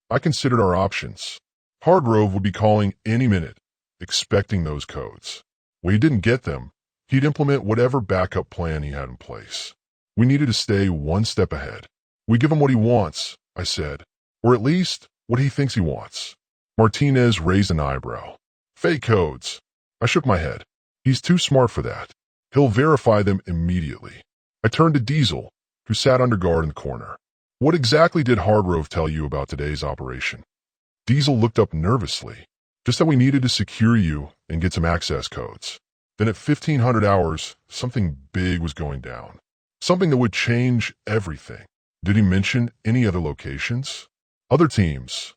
I considered our options. Hargrove would be calling any minute, expecting those codes. When he didn't get them, he'd implement whatever backup plan he had in place. We needed to stay one step ahead. We give him what he wants, I said, or at least what he thinks he wants. Martinez raised an eyebrow. Fake codes. I shook my head. He's too smart for that. He'll verify them immediately. I turned to Diesel, who sat under guard in the corner. What exactly did Hargrove tell you about today's operation? Diesel looked up nervously. Just that we needed to secure you and get some access codes. Then at 1500 hours, something big was going down. Something that would change everything. Did he mention any other locations? Other teams?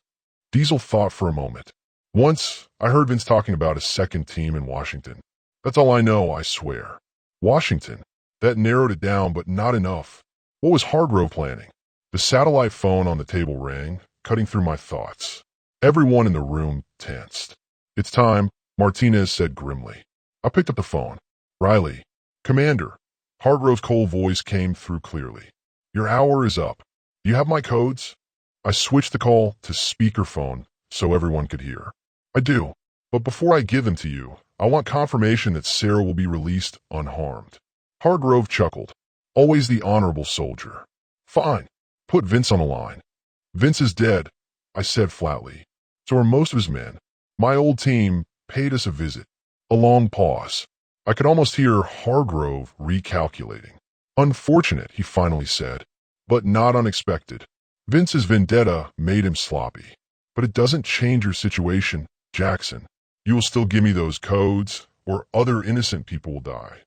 Diesel thought for a moment. Once, I heard Vince talking about a second team in Washington. That's all I know, I swear. Washington. That narrowed it down, but not enough. What was Hargrove planning? The satellite phone on the table rang, cutting through my thoughts. Everyone in the room tensed. It's time, Martinez said grimly. I picked up the phone. Riley. Commander. Hargrove's cold voice came through clearly. Your hour is up. Do you have my codes? I switched the call to speakerphone so everyone could hear. I do. But before I give them to you, I want confirmation that Sarah will be released unharmed. Hargrove chuckled. Always the honorable soldier. Fine. Put Vince on the line. Vince is dead, I said flatly. So are most of his men. My old team paid us a visit. A long pause. I could almost hear Hargrove recalculating. Unfortunate, he finally said, but not unexpected. Vince's vendetta made him sloppy. But it doesn't change your situation, Jackson. You will still give me those codes, or other innocent people will die.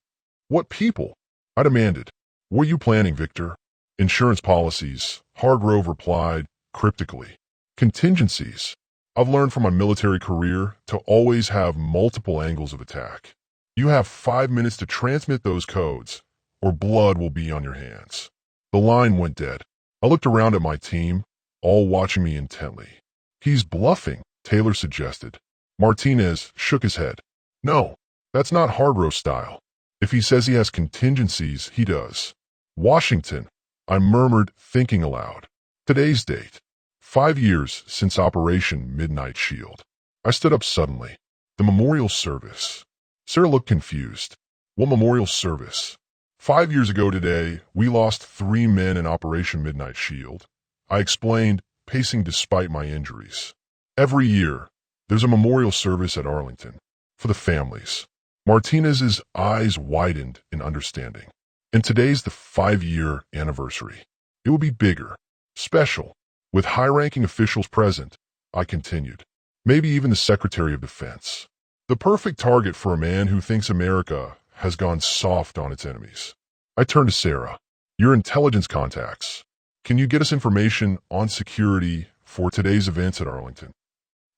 What people? I demanded. What are you planning, Victor? Insurance policies, Hargrove replied cryptically. Contingencies. I've learned from my military career to always have multiple angles of attack. You have 5 minutes to transmit those codes, or blood will be on your hands. The line went dead. I looked around at my team, all watching me intently. He's bluffing, Taylor suggested. Martinez shook his head. No, that's not Hargrove's style. If he says he has contingencies, he does. Washington, I murmured, thinking aloud. Today's date. 5 years since Operation Midnight Shield. I stood up suddenly. The memorial service. Sarah looked confused. What memorial service? 5 years ago today, we lost 3 men in Operation Midnight Shield. I explained, pacing despite my injuries. Every year, there's a memorial service at Arlington. For the families. Martinez's eyes widened in understanding. And today's the 5-year anniversary. It will be bigger, special, with high-ranking officials present, I continued. Maybe even the Secretary of Defense. The perfect target for a man who thinks America has gone soft on its enemies. I turned to Sarah. Your intelligence contacts. Can you get us information on security for today's events at Arlington?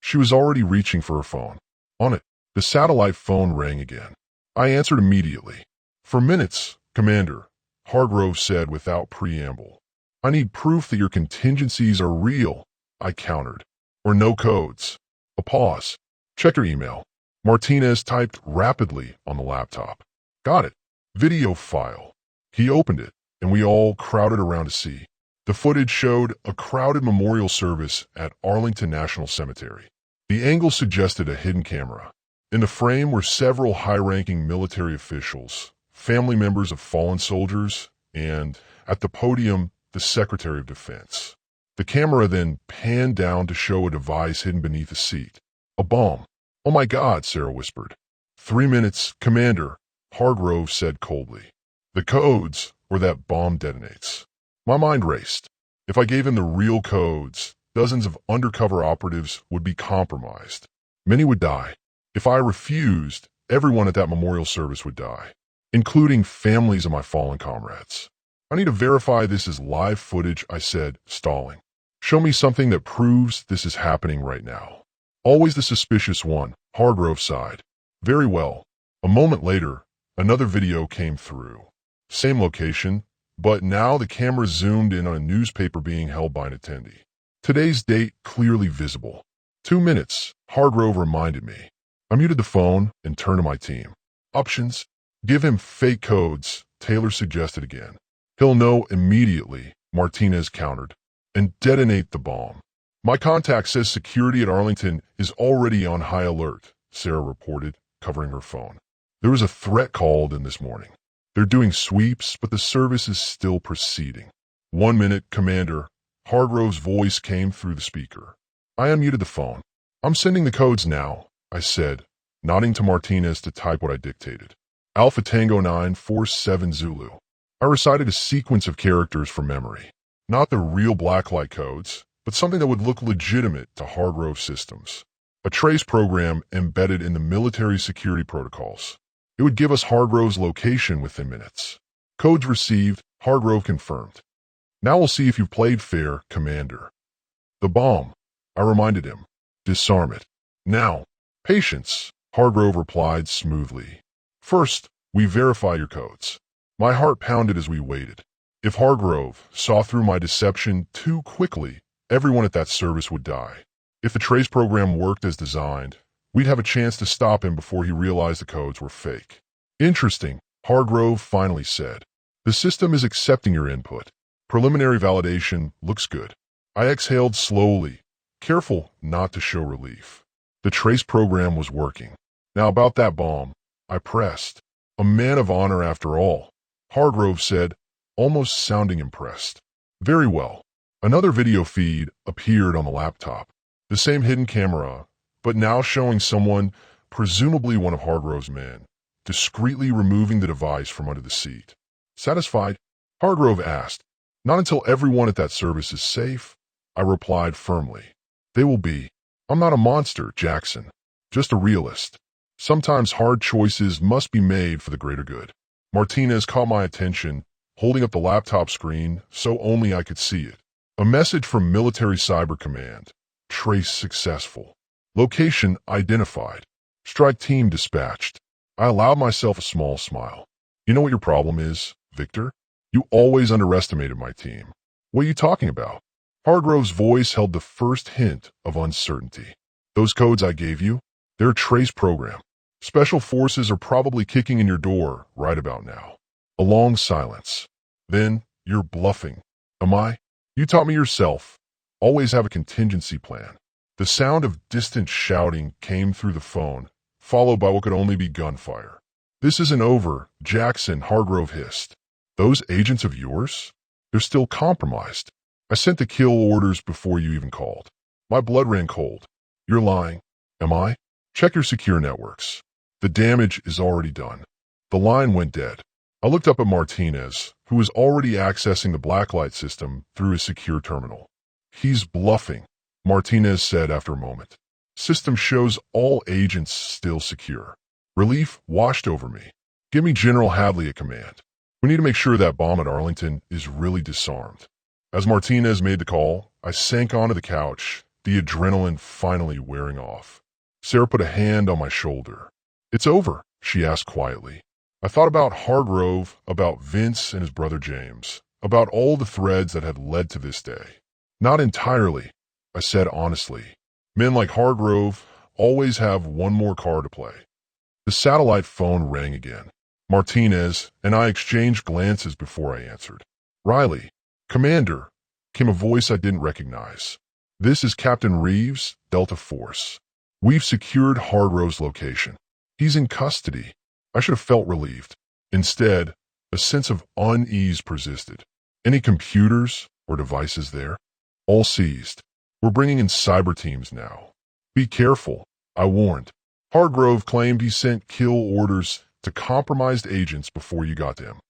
She was already reaching for her phone. On it, the satellite phone rang again. I answered immediately. For minutes, Commander, Hargrove said without preamble. I need proof that your contingencies are real, I countered. Or no codes. A pause. Check your email. Martinez typed rapidly on the laptop. Got it. Video file. He opened it, and we all crowded around to see. The footage showed a crowded memorial service at Arlington National Cemetery. The angle suggested a hidden camera. In the frame were several high-ranking military officials, family members of fallen soldiers, and, at the podium, the Secretary of Defense. The camera then panned down to show a device hidden beneath a seat. A bomb. Oh my God, Sarah whispered. 3 minutes, Commander, Hargrove said coldly. The codes, or that bomb detonates. My mind raced. If I gave him the real codes, dozens of undercover operatives would be compromised. Many would die. If I refused, everyone at that memorial service would die, including families of my fallen comrades. I need to verify this is live footage, I said, stalling. Show me something that proves this is happening right now. Always the suspicious one, Hargrove sighed. Very well. A moment later, another video came through. Same location, but now the camera zoomed in on a newspaper being held by an attendee. Today's date clearly visible. 2 minutes, Hargrove reminded me. I muted the phone and turned to my team. Options. Give him fake codes, Taylor suggested again. He'll know immediately, Martinez countered. And detonate the bomb. My contact says security at Arlington is already on high alert, Sarah reported, covering her phone. There was a threat called in this morning. They're doing sweeps, but the service is still proceeding. 1 minute, Commander. Hargrove's voice came through the speaker. I unmuted the phone. I'm sending the codes now, I said, nodding to Martinez to type what I dictated. Alpha Tango 947 Zulu. I recited a sequence of characters from memory. Not the real blacklight codes, but something that would look legitimate to Hargrove systems. A trace program embedded in the military security protocols. It would give us Hargrove's location within minutes. Codes received, Hargrove confirmed. Now we'll see if you've played fair, Commander. The bomb, I reminded him. Disarm it. Now. Patience, Hargrove replied smoothly. First, we verify your codes. My heart pounded as we waited. If Hargrove saw through my deception too quickly, everyone at that service would die. If the trace program worked as designed, we'd have a chance to stop him before he realized the codes were fake. Interesting, Hargrove finally said. The system is accepting your input. Preliminary validation looks good. I exhaled slowly, careful not to show relief. The trace program was working. Now about that bomb, I pressed. A man of honor after all, Hargrove said, almost sounding impressed. Very well. Another video feed appeared on the laptop. The same hidden camera, but now showing someone, presumably one of Hargrove's men, discreetly removing the device from under the seat. Satisfied? Hargrove asked. Not until everyone at that service is safe, I replied firmly. They will be. I'm not a monster, Jackson. Just a realist. Sometimes hard choices must be made for the greater good. Martinez caught my attention, holding up the laptop screen so only I could see it. A message from Military Cyber Command. Trace successful. Location identified. Strike team dispatched. I allowed myself a small smile. You know what your problem is, Victor? You always underestimated my team. What are you talking about? Hargrove's voice held the first hint of uncertainty. Those codes I gave you, they're a trace program. Special forces are probably kicking in your door right about now. A long silence. Then, you're bluffing. Am I? You taught me yourself. Always have a contingency plan. The sound of distant shouting came through the phone, followed by what could only be gunfire. This isn't over, Jackson, Hargrove hissed. Those agents of yours? They're still compromised. I sent the kill orders before you even called. My blood ran cold. You're lying. Am I? Check your secure networks. The damage is already done. The line went dead. I looked up at Martinez, who was already accessing the blacklight system through his secure terminal. He's bluffing, Martinez said after a moment. System shows all agents still secure. Relief washed over me. Give me General Hadley at command. We need to make sure that bomb at Arlington is really disarmed. As Martinez made the call, I sank onto the couch, the adrenaline finally wearing off. Sarah put a hand on my shoulder. It's over, she asked quietly. I thought about Hargrove, about Vince and his brother James, about all the threads that had led to this day. Not entirely, I said honestly. Men like Hargrove always have one more card to play. The satellite phone rang again. Martinez and I exchanged glances before I answered. Riley, Commander, came a voice I didn't recognize. This is Captain Reeves, Delta Force. We've secured Hargrove's location. He's in custody. I should have felt relieved. Instead, a sense of unease persisted. Any computers or devices there? All seized. We're bringing in cyber teams now. Be careful, I warned. Hargrove claimed he sent kill orders to compromised agents before you got to him.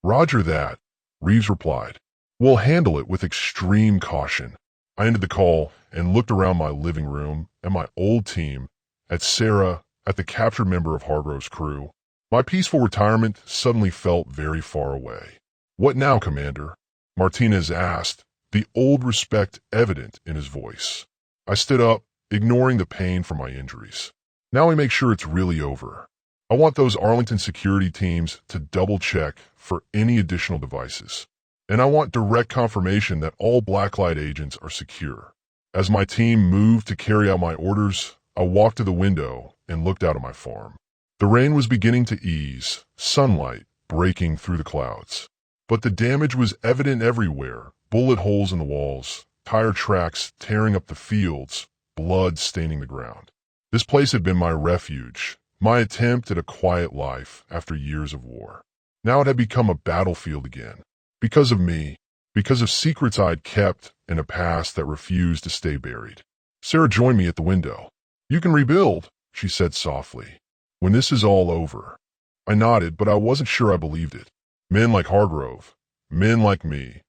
Roger that, Reeves replied. We'll handle it with extreme caution. I ended the call and looked around my living room at my old team, at Sarah, at the captured member of Hargrove's crew. My peaceful retirement suddenly felt very far away. "What now, Commander?" Martinez asked, the old respect evident in his voice. I stood up, ignoring the pain from my injuries. "Now we make sure it's really over. I want those Arlington security teams to double-check for any additional devices. And I want direct confirmation that all Blacklight agents are secure." As my team moved to carry out my orders, I walked to the window and looked out at my farm. The rain was beginning to ease, sunlight breaking through the clouds. But the damage was evident everywhere: bullet holes in the walls, tire tracks tearing up the fields, blood staining the ground. This place had been my refuge, my attempt at a quiet life after years of war. Now it had become a battlefield again. Because of me, because of secrets I had kept and a past that refused to stay buried. Sarah joined me at the window. "You can rebuild," she said softly, "when this is all over." I nodded, but I wasn't sure I believed it. Men like Hargrove, men like me,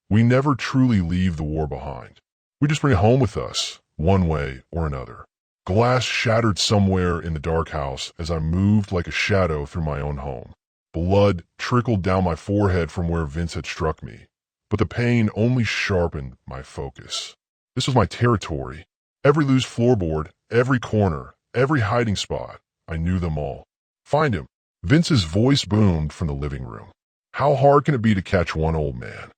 we never truly leave the war behind. We just bring it home with us, one way or another. Glass shattered somewhere in the dark house as I moved like a shadow through my own home. Blood trickled down my forehead from where Vince had struck me, but the pain only sharpened my focus. This was my territory. Every loose floorboard, every corner, every hiding spot, I knew them all. "Find him." Vince's voice boomed from the living room. How hard can it be to catch one old man?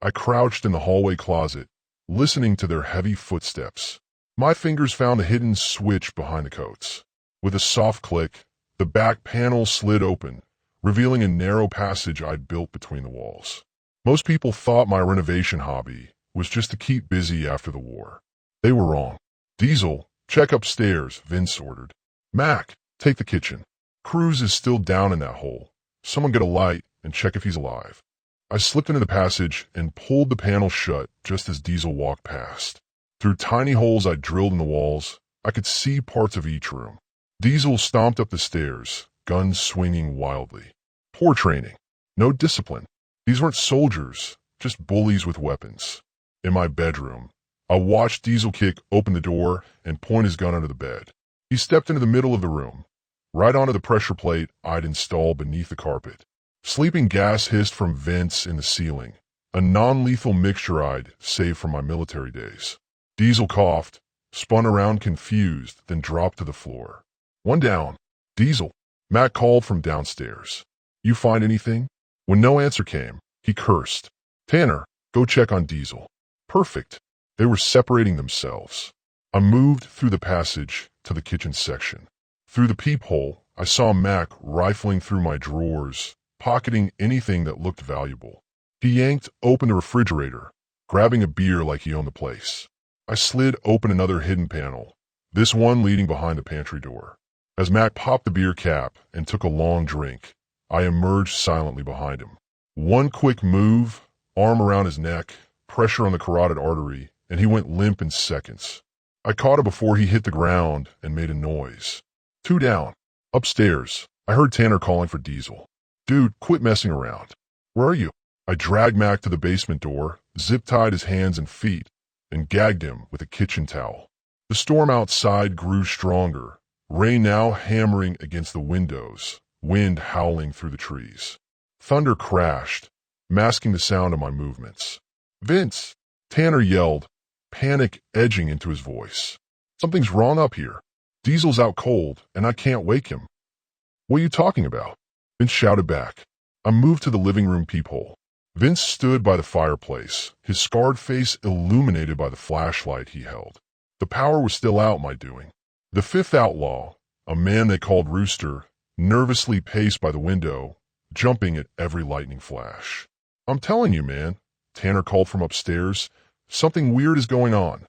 I crouched in the hallway closet, listening to their heavy footsteps. My fingers found a hidden switch behind the coats. With a soft click, the back panel slid open, revealing a narrow passage I'd built between the walls. Most people thought my renovation hobby was just to keep busy after the war. They were wrong. "Diesel, check upstairs," Vince ordered. "Mac, take the kitchen. Cruz is still down in that hole. Someone get a light and check if he's alive." I slipped into the passage and pulled the panel shut just as Diesel walked past. Through tiny holes I drilled in the walls, I could see parts of each room. Diesel stomped up the stairs, guns swinging wildly. Poor training. No discipline. These weren't soldiers, just bullies with weapons. In my bedroom, I watched Diesel kick open the door and point his gun under the bed. He stepped into the middle of the room, right onto the pressure plate I'd installed beneath the carpet. Sleeping gas hissed from vents in the ceiling, a non-lethal mixture I'd saved from my military days. Diesel coughed, spun around confused, then dropped to the floor. "One down." "Diesel," Matt called from downstairs. "You find anything?" When no answer came, he cursed. "Tanner, go check on Diesel." Perfect. They were separating themselves. I moved through the passage to the kitchen section. Through the peephole, I saw Mac rifling through my drawers, pocketing anything that looked valuable. He yanked open the refrigerator, grabbing a beer like he owned the place. I slid open another hidden panel, this one leading behind the pantry door. As Mac popped the beer cap and took a long drink, I emerged silently behind him. One quick move, arm around his neck, pressure on the carotid artery, and he went limp in seconds. I caught him before he hit the ground and made a noise. "Two down." Upstairs, I heard Tanner calling for Diesel. "Dude, quit messing around." "Where are you?" I dragged Mac to the basement door, zip-tied his hands and feet, and gagged him with a kitchen towel. The storm outside grew stronger, rain now hammering against the windows, wind howling through the trees. Thunder crashed, masking the sound of my movements. "Vince!" Tanner yelled, panic edging into his voice. "Something's wrong up here. Diesel's out cold, and I can't wake him." "What are you talking about?" Vince shouted back. I moved to the living room peephole. Vince stood by the fireplace, his scarred face illuminated by the flashlight he held. The power was still out, my doing. The fifth outlaw, a man they called Rooster, nervously paced by the window, jumping at every lightning flash. "I'm telling you, man," Tanner called from upstairs. "Something weird is going on."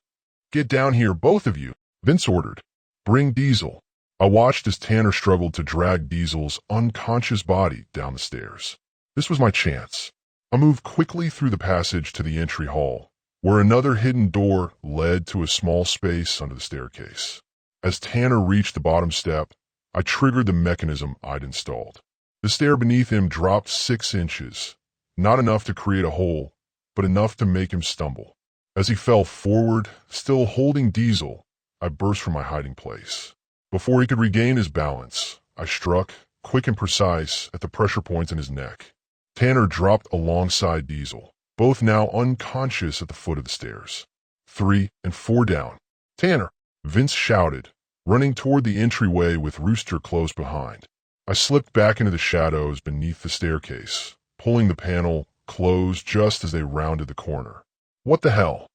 "Get down here, both of you," Vince ordered. "Bring Diesel." I watched as Tanner struggled to drag Diesel's unconscious body down the stairs. This was my chance. I moved quickly through the passage to the entry hall, where another hidden door led to a small space under the staircase. As Tanner reached the bottom step, I triggered the mechanism I'd installed. The stair beneath him dropped 6 inches, not enough to create a hole, but enough to make him stumble. As he fell forward, still holding Diesel, I burst from my hiding place. Before he could regain his balance, I struck, quick and precise, at the pressure points in his neck. Tanner dropped alongside Diesel, both now unconscious at the foot of the stairs. 3 and 4 down. Tanner! Vince shouted, running toward the entryway with Rooster close behind. I slipped back into the shadows beneath the staircase, pulling the panel closed just as they rounded the corner. What the hell?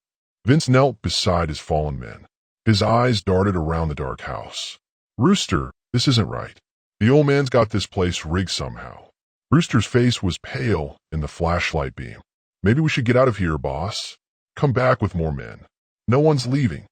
Vince knelt beside his fallen men. His eyes darted around the dark house. Rooster, this isn't right. The old man's got this place rigged somehow. Rooster's face was pale in the flashlight beam. Maybe we should get out of here, boss. Come back with more men. No one's leaving.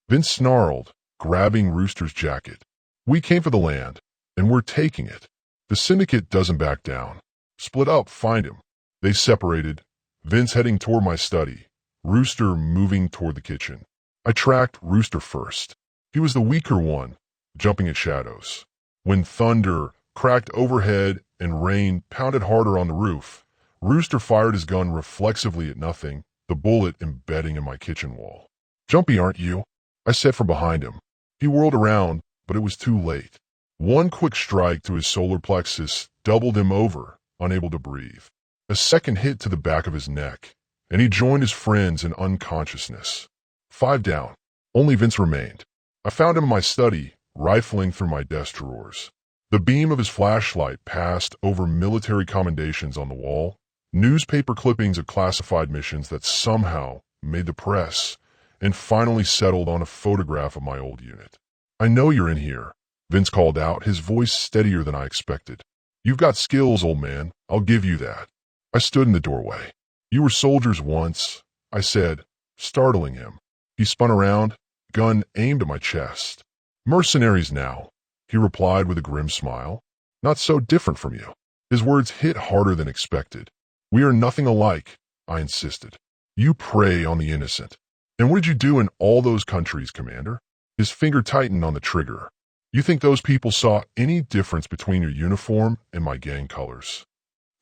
Vince snarled, grabbing Rooster's jacket. We came for the land, and we're taking it. The syndicate doesn't back down. Split up, find him. They separated, Vince heading toward my study, Rooster moving toward the kitchen. I tracked Rooster first. He was the weaker one, jumping at shadows. When thunder cracked overhead and rain pounded harder on the roof, Rooster fired his gun reflexively at nothing, the bullet embedding in my kitchen wall. Jumpy, aren't you? I said from behind him. He whirled around, but it was too late. One quick strike to his solar plexus doubled him over, unable to breathe. A second hit to the back of his neck, and he joined his friends in unconsciousness. 5 down. Only Vince remained. I found him in my study, rifling through my desk drawers. The beam of his flashlight passed over military commendations on the wall, newspaper clippings of classified missions that somehow made the press, and finally settled on a photograph of my old unit. I know you're in here, Vince called out, his voice steadier than I expected. You've got skills, old man. I'll give you that. I stood in the doorway. You were soldiers once, I said, startling him. He spun around, gun aimed at my chest. Mercenaries now, he replied with a grim smile. Not so different from you. His words hit harder than expected. We are nothing alike, I insisted. You prey on the innocent. And what did you do in all those countries, Commander? His finger tightened on the trigger. You think those people saw any difference between your uniform and my gang colors?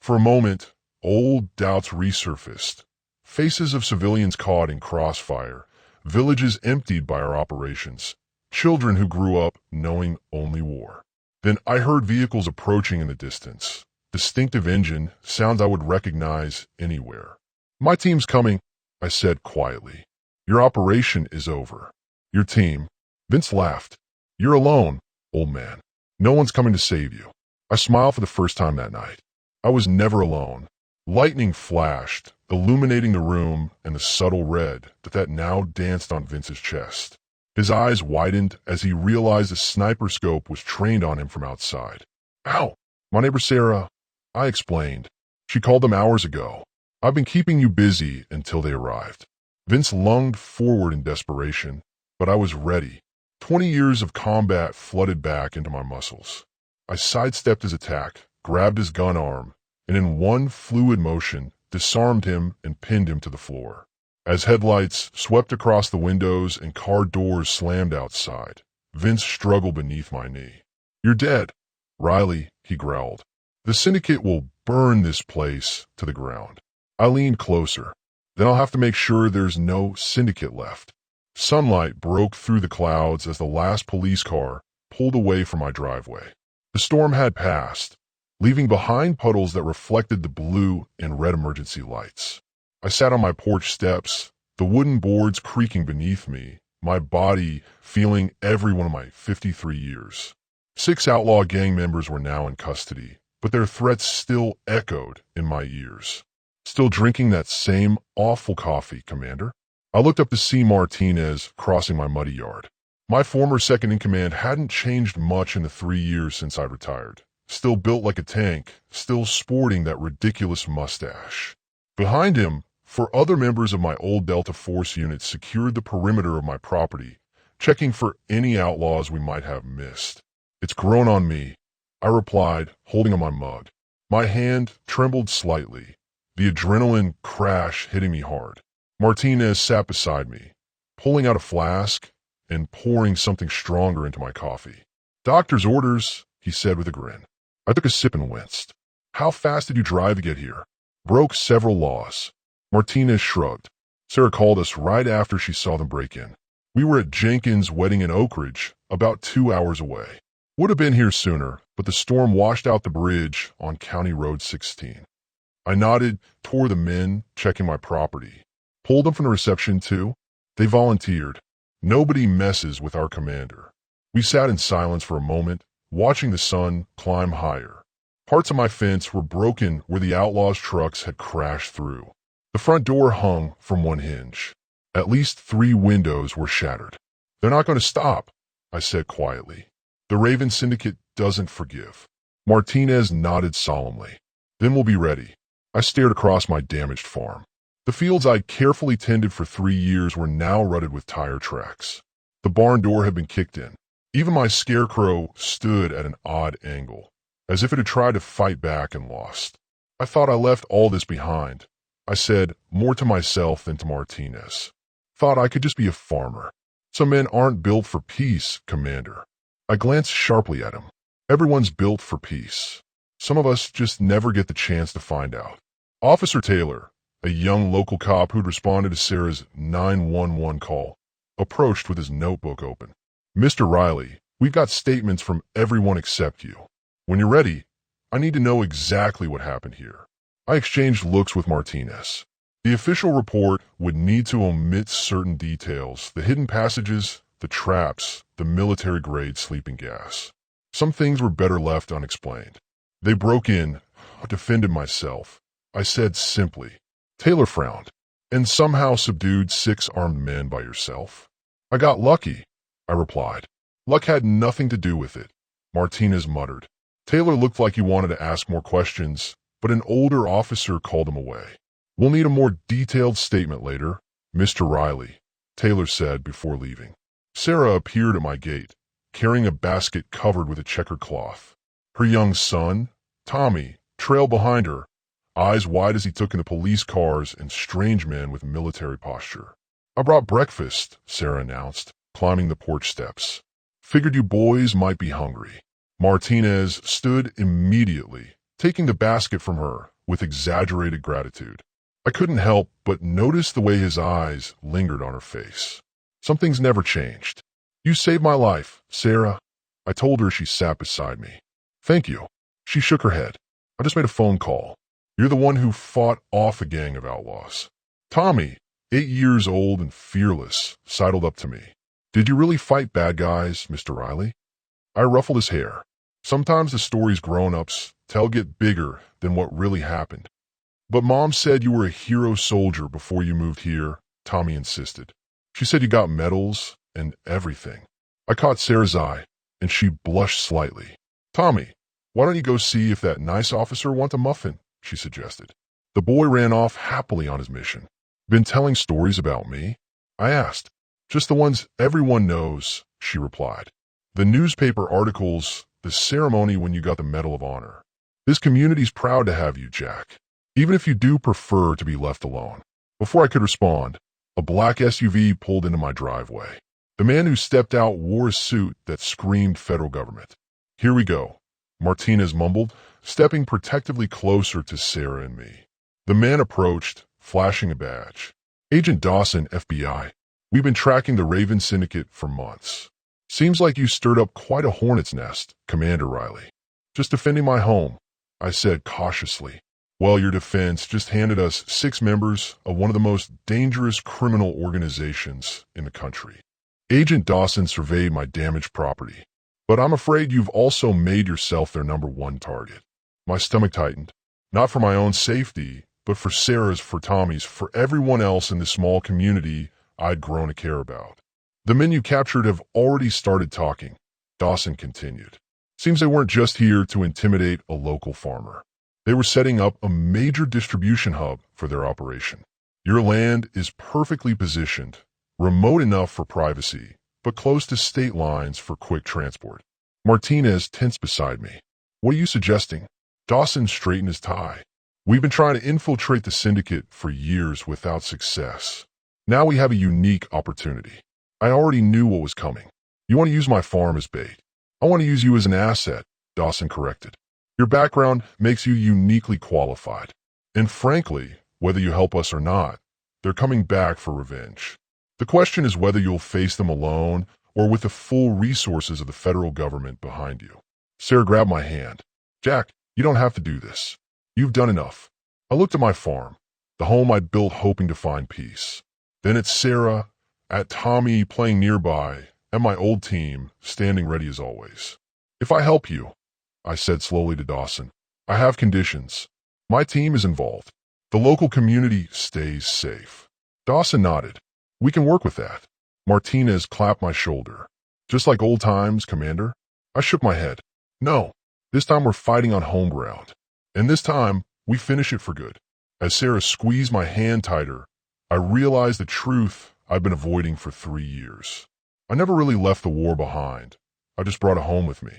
For a moment, old doubts resurfaced. Faces of civilians caught in crossfire, villages emptied by our operations, children who grew up knowing only war. Then I heard vehicles approaching in the distance, distinctive engine, sounds I would recognize anywhere. My team's coming, I said quietly. Your operation is over. Your team. Vince laughed. You're alone, old man. No one's coming to save you. I smiled for the first time that night. I was never alone. Lightning flashed, illuminating the room and the subtle red that now danced on Vince's chest. His eyes widened as he realized a sniper scope was trained on him from outside. Ow! My neighbor Sarah, I explained. She called them hours ago. I've been keeping you busy until they arrived. Vince lunged forward in desperation, but I was ready. 20 years of combat flooded back into my muscles. I sidestepped his attack, grabbed his gun arm, and in one fluid motion, disarmed him and pinned him to the floor. As headlights swept across the windows and car doors slammed outside, Vince struggled beneath my knee. You're dead, Riley, he growled. The syndicate will burn this place to the ground. I leaned closer. Then I'll have to make sure there's no syndicate left. Sunlight broke through the clouds as the last police car pulled away from my driveway. The storm had passed, leaving behind puddles that reflected the blue and red emergency lights. I sat on my porch steps, the wooden boards creaking beneath me, my body feeling every one of my 53 years. 6 outlaw gang members were now in custody, but their threats still echoed in my ears. Still drinking that same awful coffee, Commander? I looked up to see Martinez crossing my muddy yard. My former second-in-command hadn't changed much in the 3 years since I retired. Still built like a tank, still sporting that ridiculous mustache. Behind him, 4 other members of my old Delta Force unit secured the perimeter of my property, checking for any outlaws we might have missed. It's grown on me, I replied, holding on my mug. My hand trembled slightly, the adrenaline crash hitting me hard. Martinez sat beside me, pulling out a flask and pouring something stronger into my coffee. Doctor's orders, he said with a grin. I took a sip and winced. How fast did you drive to get here? Broke several laws. Martinez shrugged. Sarah called us right after she saw them break in. We were at Jenkins' wedding in Oak Ridge, about 2 hours away. Would have been here sooner, but the storm washed out the bridge on County Road 16. I nodded toward the men checking my property. Pulled them from the reception too. They volunteered. Nobody messes with our commander. We sat in silence for a moment, watching the sun climb higher. Parts of my fence were broken where the outlaws' trucks had crashed through. The front door hung from one hinge. At least 3 windows were shattered. They're not going to stop, I said quietly. The Raven Syndicate doesn't forgive. Martinez nodded solemnly. Then we'll be ready. I stared across my damaged farm. The fields I'd carefully tended for 3 years were now rutted with tire tracks. The barn door had been kicked in. Even my scarecrow stood at an odd angle, as if it had tried to fight back and lost. I thought I left all this behind. I said, more to myself than to Martinez. Thought I could just be a farmer. Some men aren't built for peace, Commander. I glanced sharply at him. Everyone's built for peace. Some of us just never get the chance to find out. Officer Taylor, a young local cop who'd responded to Sarah's 911 call, approached with his notebook open. Mr. Riley, we've got statements from everyone except you. When you're ready, I need to know exactly what happened here. I exchanged looks with Martinez. The official report would need to omit certain details, the hidden passages, the traps, the military-grade sleeping gas. Some things were better left unexplained. They broke in. I defended myself. I said simply. Taylor frowned. And somehow subdued 6 armed men by yourself? I got lucky, I replied. Luck had nothing to do with it, Martinez muttered. Taylor looked like he wanted to ask more questions, but an older officer called him away. We'll need a more detailed statement later, Mr. Riley, Taylor said before leaving. Sarah appeared at my gate, carrying a basket covered with a checkered cloth. Her young son, Tommy, trailed behind her, eyes wide as he took in the police cars and strange men with military posture. I brought breakfast, Sarah announced, climbing the porch steps. Figured you boys might be hungry. Martinez stood immediately, taking the basket from her with exaggerated gratitude. I couldn't help but notice the way his eyes lingered on her face. Some things never changed. You saved my life, Sarah, I told her as she sat beside me. Thank you. She shook her head. I just made a phone call. You're the one who fought off a gang of outlaws. Tommy, 8 years old and fearless, sidled up to me. Did you really fight bad guys, Mr. Riley? I ruffled his hair. Sometimes the stories grown-ups tell get bigger than what really happened. But Mom said you were a hero soldier before you moved here, Tommy insisted. She said you got medals and everything. I caught Sarah's eye, and she blushed slightly. Tommy, why don't you go see if that nice officer wants a muffin, she suggested. The boy ran off happily on his mission. Been telling stories about me? I asked. Just the ones everyone knows, she replied. The newspaper articles, the ceremony when you got the Medal of Honor. This community's proud to have you, Jack, even if you do prefer to be left alone. Before I could respond, a black SUV pulled into my driveway. The man who stepped out wore a suit that screamed federal government. Here we go, Martinez mumbled, stepping protectively closer to Sarah and me. The man approached, flashing a badge. Agent Dawson, FBI. We've been tracking the Raven Syndicate for months. Seems like you stirred up quite a hornet's nest, Commander Riley. Just defending my home, I said cautiously. Well, your defense just handed us 6 members of one of the most dangerous criminal organizations in the country. Agent Dawson surveyed my damaged property, but I'm afraid you've also made yourself their #1 target. My stomach tightened, not for my own safety, but for Sarah's, for Tommy's, for everyone else in this small community I'd grown to care about. The men you captured have already started talking, Dawson continued. Seems they weren't just here to intimidate a local farmer. They were setting up a major distribution hub for their operation. Your land is perfectly positioned, remote enough for privacy, but close to state lines for quick transport. Martinez tensed beside me. What are you suggesting? Dawson straightened his tie. We've been trying to infiltrate the syndicate for years without success. Now we have a unique opportunity. I already knew what was coming. You want to use my farm as bait. I want to use you as an asset, Dawson corrected. Your background makes you uniquely qualified. And frankly, whether you help us or not, they're coming back for revenge. The question is whether you'll face them alone or with the full resources of the federal government behind you. Sarah grabbed my hand. Jack, you don't have to do this. You've done enough. I looked at my farm, the home I'd built hoping to find peace. Then at Sarah, at Tommy playing nearby, and my old team standing ready as always. If I help you, I said slowly to Dawson, I have conditions. My team is involved. The local community stays safe. Dawson nodded. We can work with that. Martinez clapped my shoulder. Just like old times, Commander? I shook my head. No, this time we're fighting on home ground. And this time, we finish it for good. As Sarah squeezed my hand tighter, I realized the truth I'd been avoiding for 3 years. I never really left the war behind. I just brought it home with me.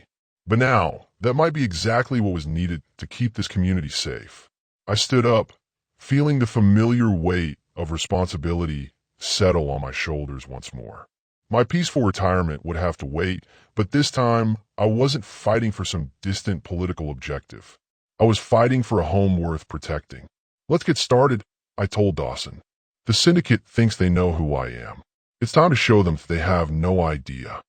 But now, that might be exactly what was needed to keep this community safe. I stood up, feeling the familiar weight of responsibility settle on my shoulders once more. My peaceful retirement would have to wait, but this time I wasn't fighting for some distant political objective. I was fighting for a home worth protecting. Let's get started, I told Dawson. The syndicate thinks they know who I am. It's time to show them they have no idea.